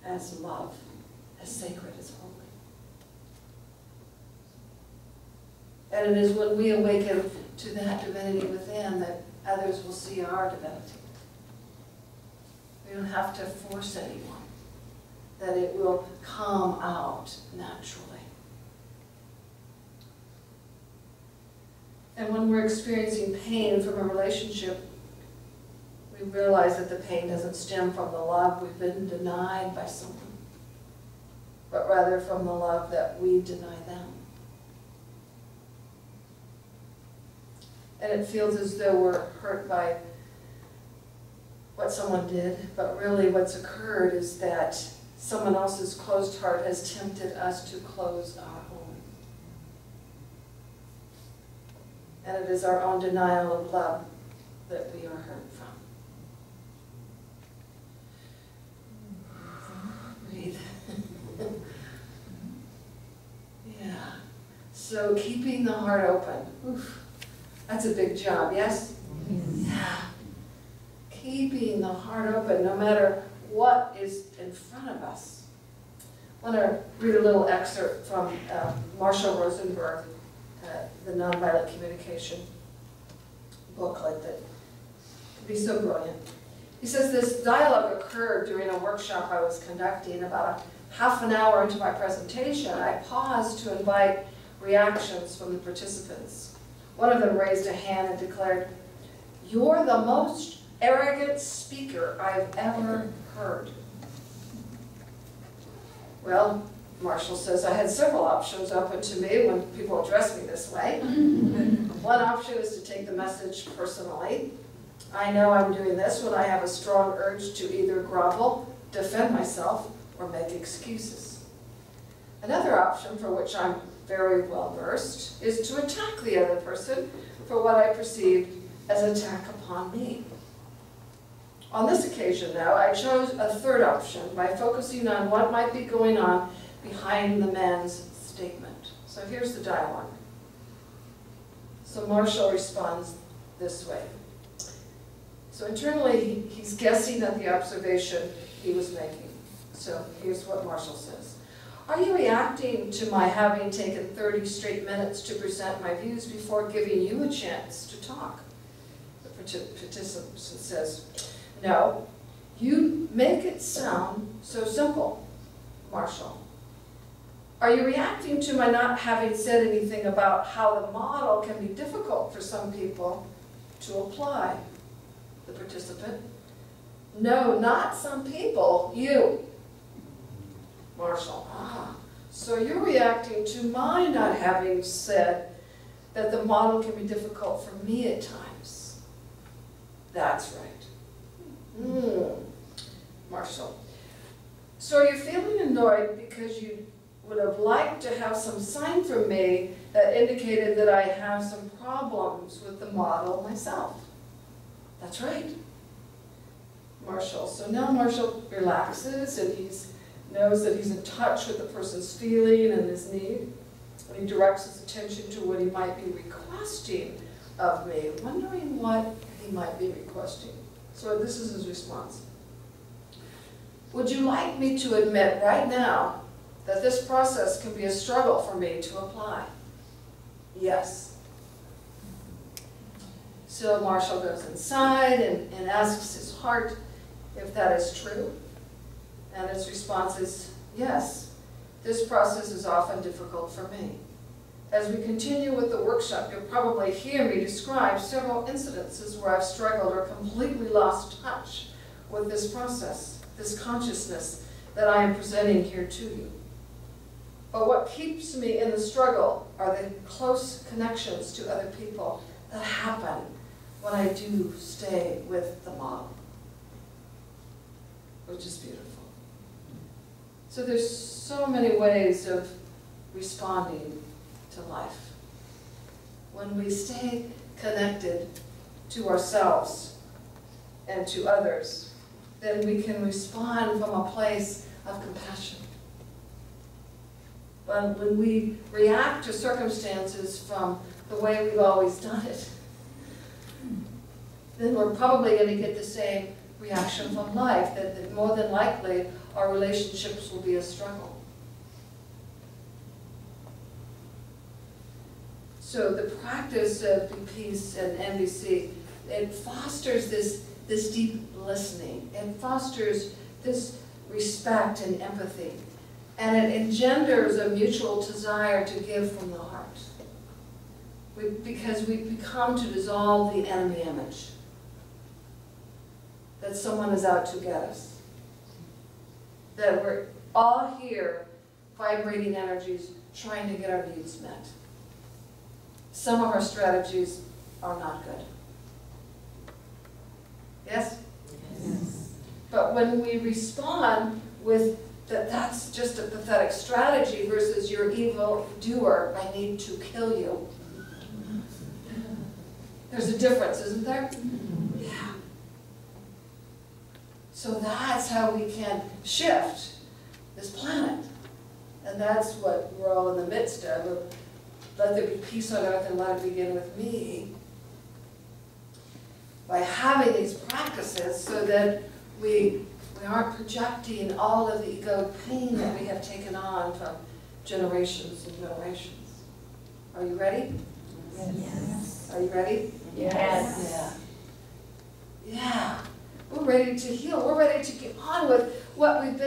as love, as sacred, as holy. And it is when we awaken to that divinity within that others will see our divinity. We don't have to force anyone, that it will come out naturally. And when we're experiencing pain from a relationship, we realize that the pain doesn't stem from the love we've been denied by someone, but rather from the love that we deny them. And it feels as though we're hurt by what someone did, but really what's occurred is that someone else's closed heart has tempted us to close our own. And it is our own denial of love that we are hurt from. Breathe. Yeah. So keeping the heart open. Oof. That's a big job, yes? Yeah. Keeping the heart open no matter what is in front of us. I want to read a little excerpt from Marshall Rosenberg, the Nonviolent Communication booklet that can be so brilliant. He says, this dialogue occurred during a workshop I was conducting. About a half an hour into my presentation, I paused to invite reactions from the participants. One of them raised a hand and declared, "You're the most arrogant speaker I've ever heard." Well, Marshall says, I had several options open to me when people address me this way. One option is to take the message personally. I know I'm doing this when I have a strong urge to either grovel, defend myself, or make excuses. Another option, for which I'm very well versed, is to attack the other person for what I perceived as attack upon me. On this occasion, though, I chose a third option by focusing on what might be going on behind the man's statement. So here's the dialogue. So Marshall responds this way. So internally, he's guessing at the observation he was making. So here's what Marshall says. Are you reacting to my having taken 30 straight minutes to present my views before giving you a chance to talk? The participant says, no, you make it sound so simple, Marshall. Are you reacting to my not having said anything about how the model can be difficult for some people to apply? The participant. No, not some people, you. Marshall. Ah, so you're reacting to my not having said that the model can be difficult for me at times. That's right. Marshall. So are you feeling annoyed because you would have liked to have some sign from me that indicated that I have some problems with the model myself? That's right. Marshall. So now Marshall relaxes and he knows that he's in touch with the person's feeling and his need. And he directs his attention to what he might be requesting of me, wondering what he might be requesting. So this is his response. Would you like me to admit right now that this process can be a struggle for me to apply? yes. So Marshall goes inside and asks his heart if that is true. And its response is, yes, this process is often difficult for me. As we continue with the workshop, you'll probably hear me describe several incidences where I've struggled or completely lost touch with this process, this consciousness that I am presenting here to you. But what keeps me in the struggle are the close connections to other people that happen when I do stay with the model, which is beautiful. So there's so many ways of responding to life. When we stay connected to ourselves and to others, then we can respond from a place of compassion. But when we react to circumstances from the way we've always done it, then we're probably going to get the same reaction from life, that more than likely our relationships will be a struggle. So the practice of peace and NVC, it fosters this deep listening. It fosters this respect and empathy. And it engenders a mutual desire to give from the heart. Because we become to dissolve the enemy image. That someone is out to get us. That we're all here, vibrating energies, trying to get our needs met. Some of our strategies are not good. Yes? Yes. But when we respond with that's just a pathetic strategy versus you're evil doer, I need to kill you. There's a difference, isn't there? Yeah. So that's how we can shift this planet. And that's what we're all in the midst of. Let there be peace on earth and let it begin with me. By having these practices so that we aren't projecting all of the egoic pain that we have taken on from generations and generations. Are you ready? Yes. Are you ready? Yes. Yeah. Yeah. We're ready to heal. We're ready to get on with what we've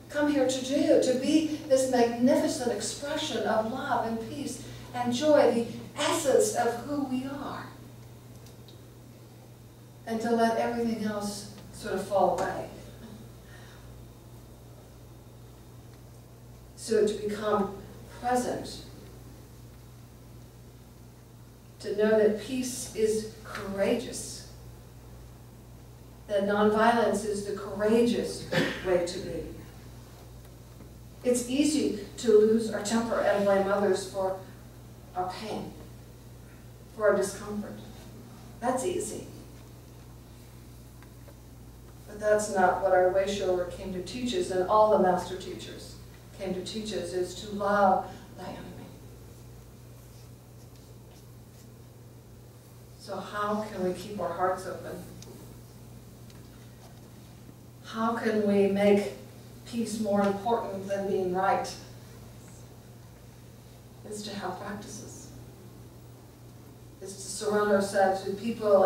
come here to do, to be this magnificent expression of love and peace and joy, the essence of who we are. And to let everything else sort of fall away. So to become present, to know that peace is courageous, that nonviolence is the courageous way to be. It's easy to lose our temper and blame others for our pain, for our discomfort. That's easy. But that's not what our way shower came to teach us, and all the master teachers came to teach us, is to love thy enemy. So how can we keep our hearts open? How can we make peace more important than being right? It's to have practices. It's to surround ourselves with people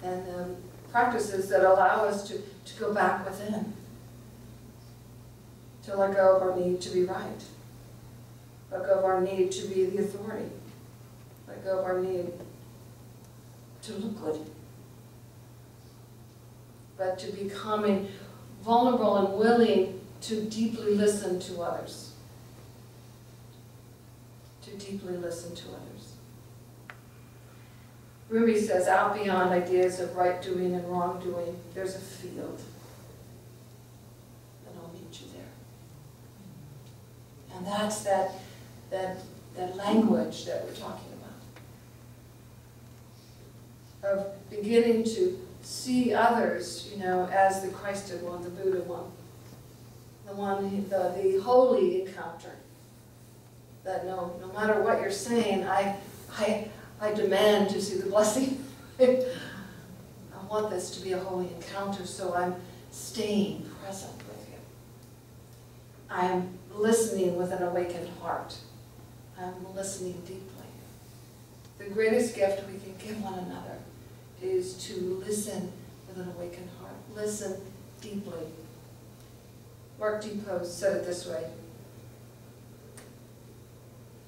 and practices that allow us to go back within. To let go of our need to be right. Let go of our need to be the authority. Let go of our need to look good. But to becoming vulnerable and willing to deeply listen to others. To deeply listen to others. Rumi says, out beyond ideas of right doing and wrong doing, there's a field. And I'll meet you there. And that's that language that we're talking about. Of beginning to see others, as the Christed one, the Buddha one. The holy encounter. That no matter what you're saying, I demand to see the blessing. I want this to be a holy encounter, so I'm staying present with you. I am listening with an awakened heart. I'm listening deeply. The greatest gift we can give one another is to listen with an awakened heart. Listen deeply. Mark Depot said it this way.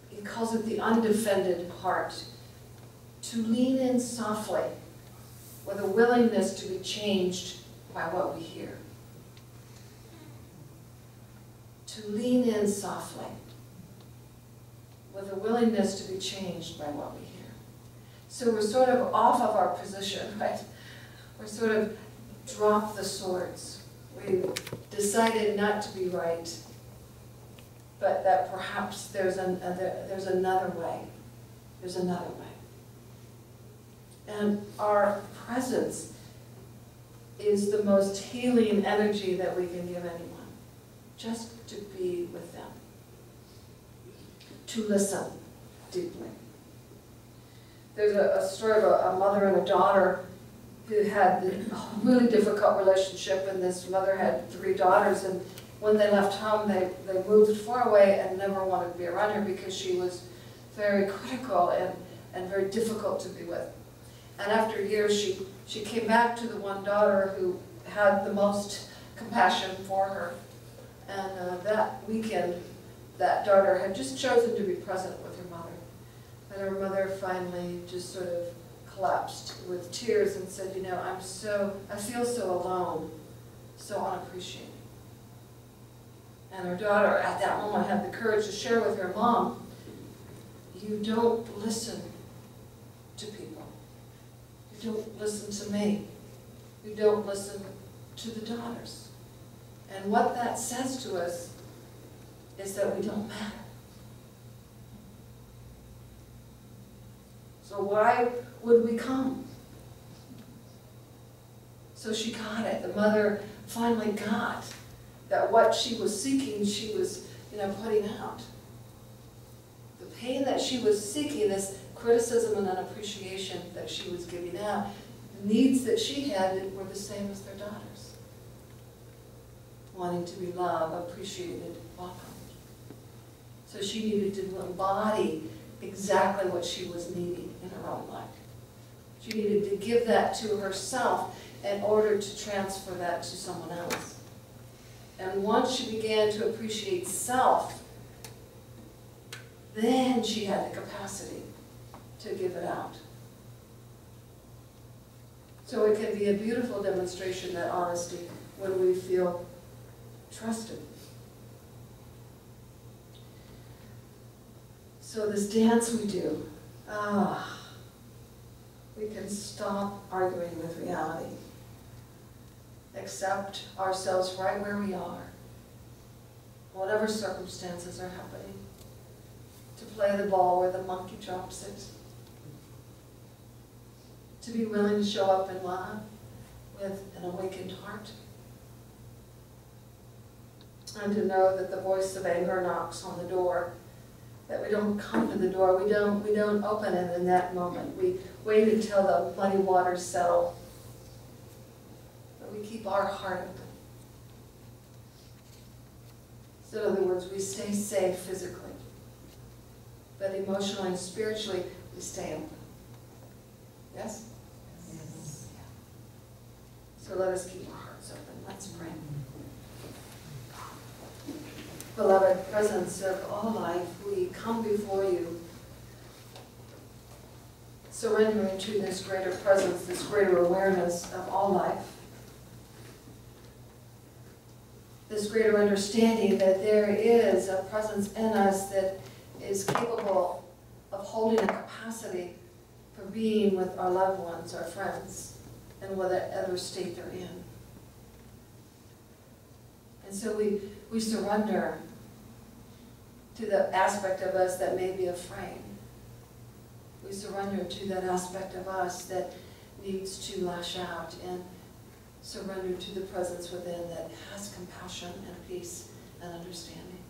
He calls it the undefended heart. To lean in softly with a willingness to be changed by what we hear. To lean in softly with a willingness to be changed by what we hear. So we're sort of off of our position, right? We're sort of dropped the swords. We decided not to be right, but that perhaps there's another way. There's another way. And our presence is the most healing energy that we can give anyone. Just to be with them. To listen deeply. There's a story of a mother and a daughter who had a really difficult relationship, and this mother had 3 daughters, and when they left home, they moved far away and never wanted to be around her because she was very critical and very difficult to be with. And after years, she came back to the one daughter who had the most compassion for her. And that weekend, that daughter had just chosen to be present with her mother. And her mother finally just sort of collapsed with tears and said, you know, I feel so alone, so unappreciated. And her daughter at that moment had the courage to share with her mom, you don't listen to people. You don't listen to me. You don't listen to the daughters. And what that says to us is that we don't matter. So why would we come? So she got it. The mother finally got that what she was seeking, she was, putting out. The pain that she was seeking, this criticism and unappreciation that she was giving out, the needs that she had were the same as their daughters. Wanting to be loved, appreciated, welcomed. So she needed to embody exactly what she was needing in her own life. She needed to give that to herself in order to transfer that to someone else. And once she began to appreciate self, then she had the capacity to give it out. So it can be a beautiful demonstration, that honesty, when we feel trusted. So this dance we do, we can stop arguing with reality. Accept ourselves right where we are, whatever circumstances are happening. To play the ball where the monkey drops it. To be willing to show up in love with an awakened heart. And to know that the voice of anger knocks on the door, that we don't come to the door, we don't open it in that moment. We wait until the muddy waters settle. But we keep our heart open. So in other words, we stay safe physically, but emotionally and spiritually, we stay open. Yes? Yes. Yeah. So let us keep our hearts open. Let's pray. Beloved presence of all life, we come before you, surrendering to this greater presence, this greater awareness of all life, this greater understanding that there is a presence in us that is capable of holding a capacity for being with our loved ones, our friends, and whatever state they're in. And so we surrender to the aspect of us that may be afraid. We surrender to that aspect of us that needs to lash out, and surrender to the presence within that has compassion and peace and understanding.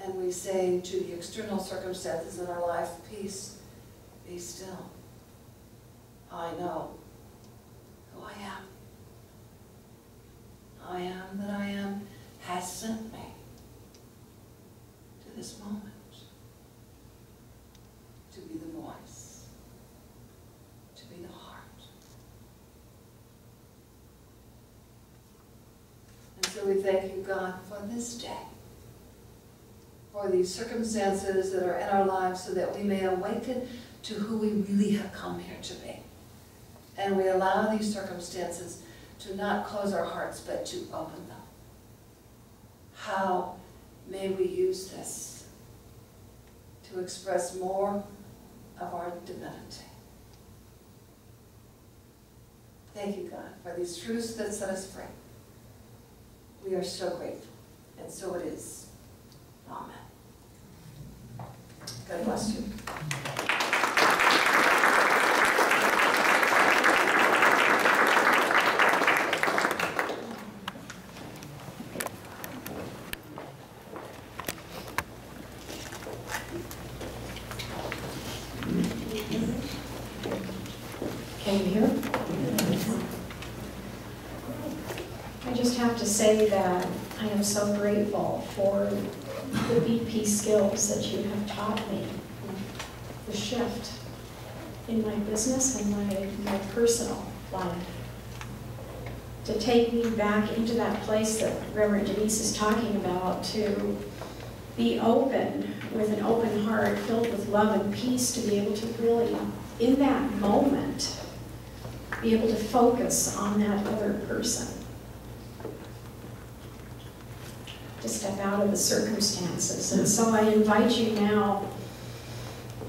And we say to the external circumstances in our life, peace, be still. I know who I am. I am that I am has sent me to this moment. So we thank you, God, for this day, for these circumstances that are in our lives so that we may awaken to who we really have come here to be. And we allow these circumstances to not close our hearts, but to open them. How may we use this to express more of our divinity? Thank you, God, for these truths that set us free. We are so grateful, and so it is. Amen. God bless you. Can you hear? I just have to say that I am so grateful for the BP skills that you have taught me, the shift in my business and my personal life. To take me back into that place that Reverend Denese is talking about, to be open with an open heart, filled with love and peace, to be able to really, in that moment, be able to focus on that other person. To step out of the circumstances. And so I invite you now,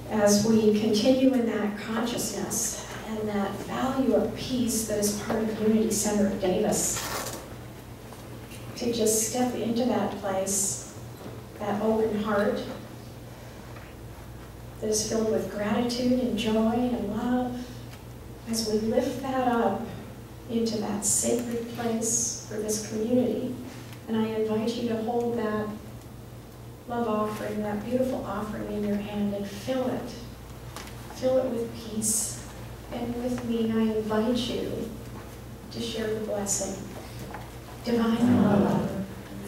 as we continue in that consciousness and that value of peace that is part of Unity Center of Davis, to just step into that place, that open heart that is filled with gratitude and joy and love, as we lift that up into that sacred place for this community. And I invite you to hold that love offering, that beautiful offering in your hand, and fill it. Fill it with peace. And with me, I invite you to share the blessing. Divine love,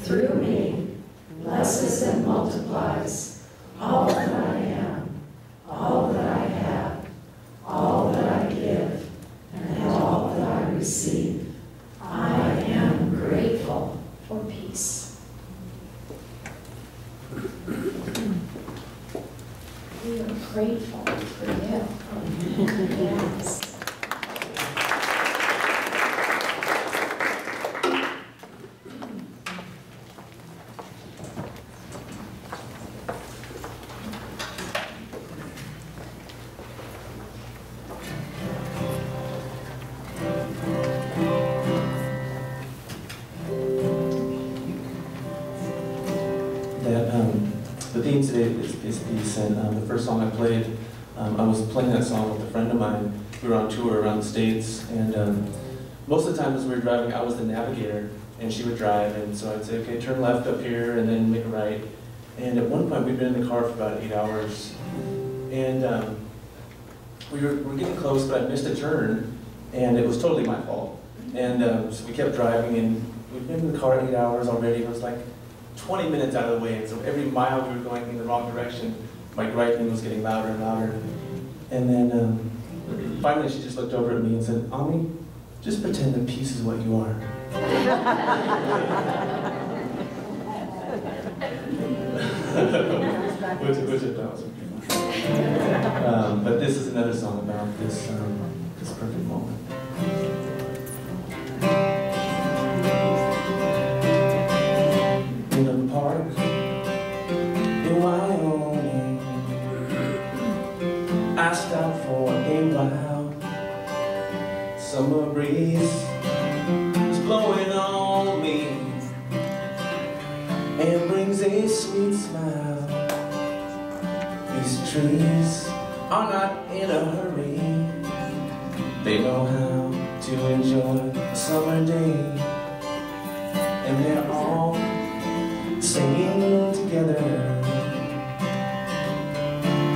through me, blesses and multiplies all that I am, all that I have, all that I give, and all that I receive. I am grateful for peace. We are grateful for you. Yes. The theme today is peace, and the first song I played, I was playing that song with a friend of mine. We were on tour around the States, and most of the time as we were driving, I was the navigator, and she would drive, and so I'd say, okay, turn left up here, and then make a right. And at one point, we'd been in the car for about 8 hours, and we were getting close, but I missed a turn, and it was totally my fault. And so we kept driving, and we'd been in the car 8 hours already. It was like 20 minutes out of the way, and so every mile we were going in the wrong direction, my griping was getting louder and louder. And then finally she just looked over at me and said, "Ami, just pretend that peace is what you are." which it was. But this is another song about this perfect moment. In a park in Wyoming, I stopped for a while. Summer breeze is blowing on me and brings a sweet smile. These trees are not in a hurry. They know how to enjoy a summer day, and they're all singing together.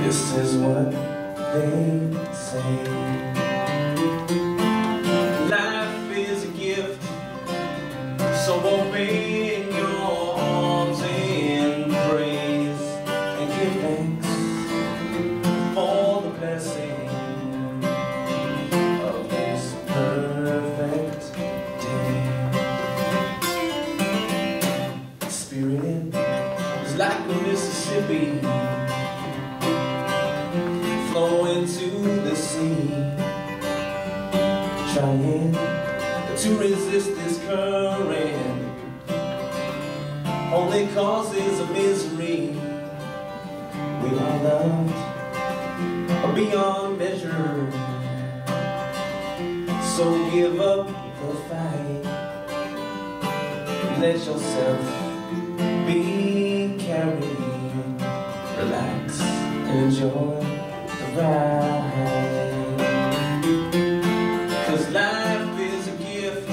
This is what they say. Life is a gift, so open your arms and praise and give thanks for the blessing of this perfect day. be, flow into the sea, trying to resist this current, only causes a misery. We are loved beyond measure, so give up the fight. Let yourself be carried, relax and enjoy the ride. 'Cause life is a gift,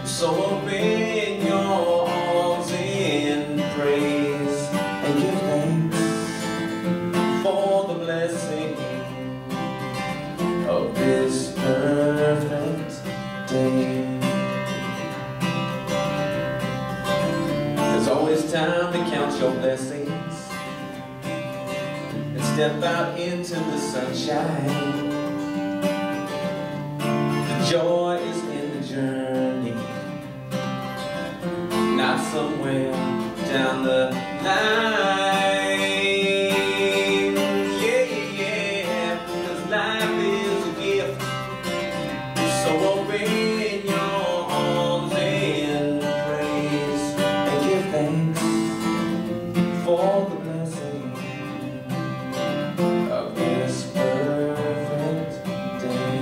so open your arms in praise and give thanks for the blessing of this perfect day. There's always time to count your blessings and step out into the sunshine. The joy is in the journey, not somewhere down the line. Yeah, yeah, 'cause life is a gift, so open your arms in praise and give thanks for the blessing of this perfect day.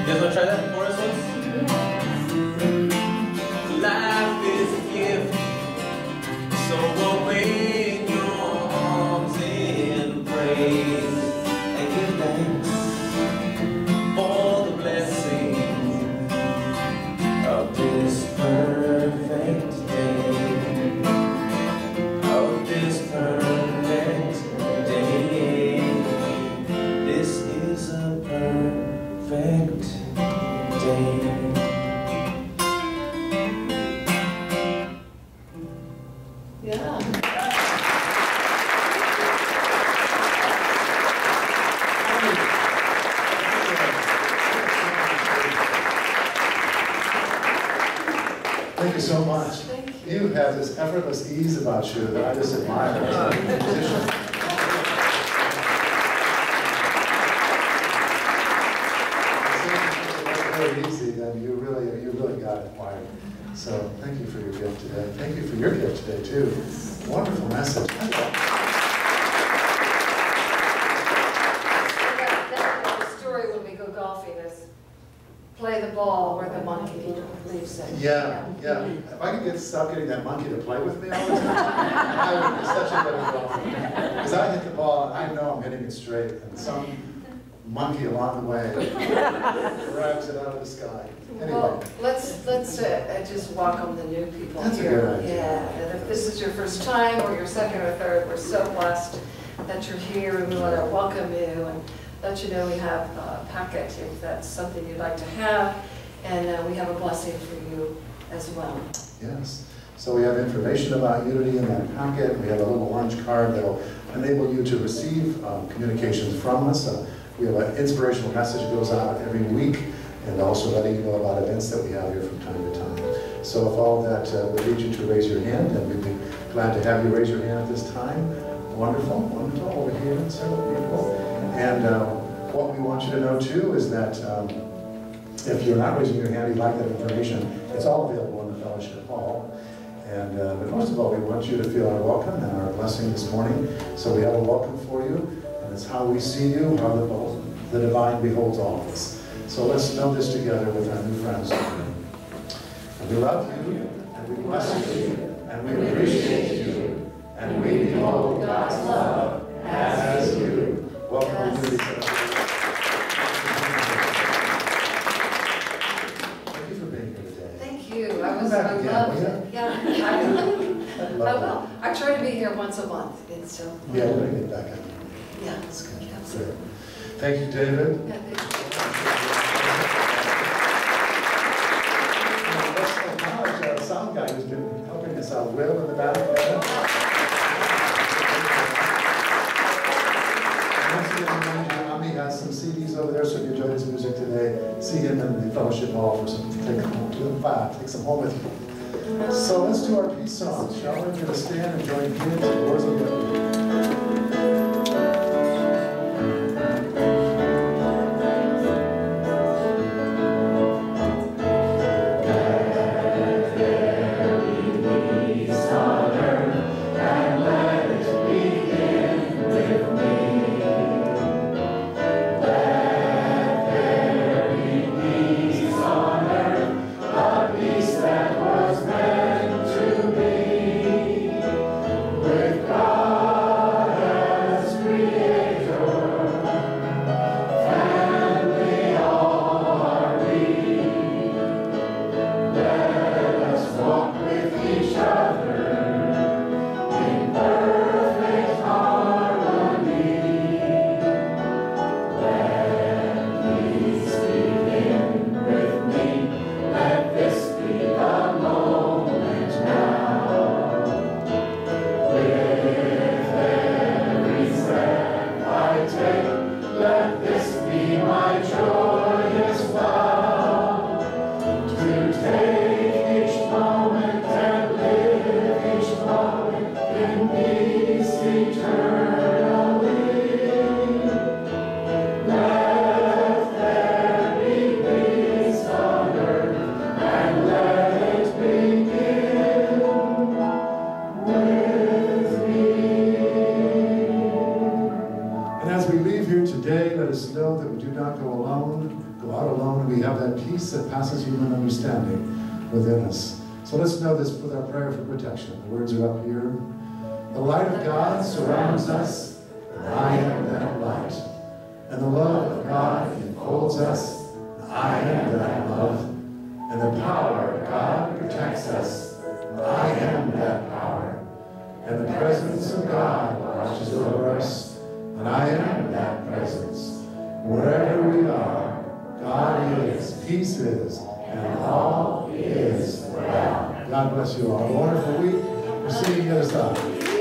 You guys want to try that for us, once? Life is a gift, so open your arms in praise and give thanks for the blessing of this perfect day. Of this perfect day. This is a perfect day. Yeah. Thank you so much. Thank you. You have this effortless ease about you that I just admire as a musician. It's very easy, then you really got it wired. So thank you for your gift today. Thank you for your gift today too. Wonderful message. That story when we go golfing is play the ball where the monkey leaves it. Yeah. If I could stop getting that monkey to play with me all the time, I would be such a better golfer. Because I hit the ball, and I know I'm hitting it straight, and some monkey along the way grabs it out of the sky. Anyway. Well, let's just welcome the new people That's here. a good idea. Yeah, and if this is your first time or your second or third, we're so blessed that you're here, and we want to welcome you and let you know we have a packet if that's something you'd like to have, and we have a blessing for you as well. Yes. So we have information about Unity in that packet. We have a little orange card that will enable you to receive communications from us. We have an inspirational message that goes out every week, and also letting you know about events that we have here from time to time. So if all that would lead you to raise your hand, and we'd be glad to have you raise your hand at this time. Wonderful, wonderful, over here, several people. And what we want you to know too is that if you're not raising your hand, you'd like that information, it's all available in the fellowship hall. And but most of all, we want you to feel our welcome and our blessing this morning. So we have a welcome for you, and it's how we see you, how the divine beholds all of us. So let's know this together with our new friends. And we love you, and we bless you, and we appreciate you, and we behold God's love as you. Welcome to Unity. Thank you for being here today. Thank you. I Come back again, loved will it. Yeah, I will. I try to be here once a month. It's so. Yeah, we're going to get back on. Yeah, That's good. absolutely. Thank you, David. Yeah, thank you. Let's acknowledge our sound guy who's been helping us out, Will, in the back. Ami has some CDs over there, so if you enjoyed his music today, see him in the fellowship hall for some, take some home with you. So let's do our peace song, shall we? We're going to stand and join hands and doors will get that passes human understanding within us. So let's know this with our prayer for protection. The words are up here. The light of God surrounds us, and I am that light. And the love of God enfolds us, and I am that love. And the power of God protects us, and I am that power. And the presence of God watches over us, and I am that presence. Wherever we are, God is, peace is, and all is well. God bless you all. Have a wonderful week. We'll see you the other side.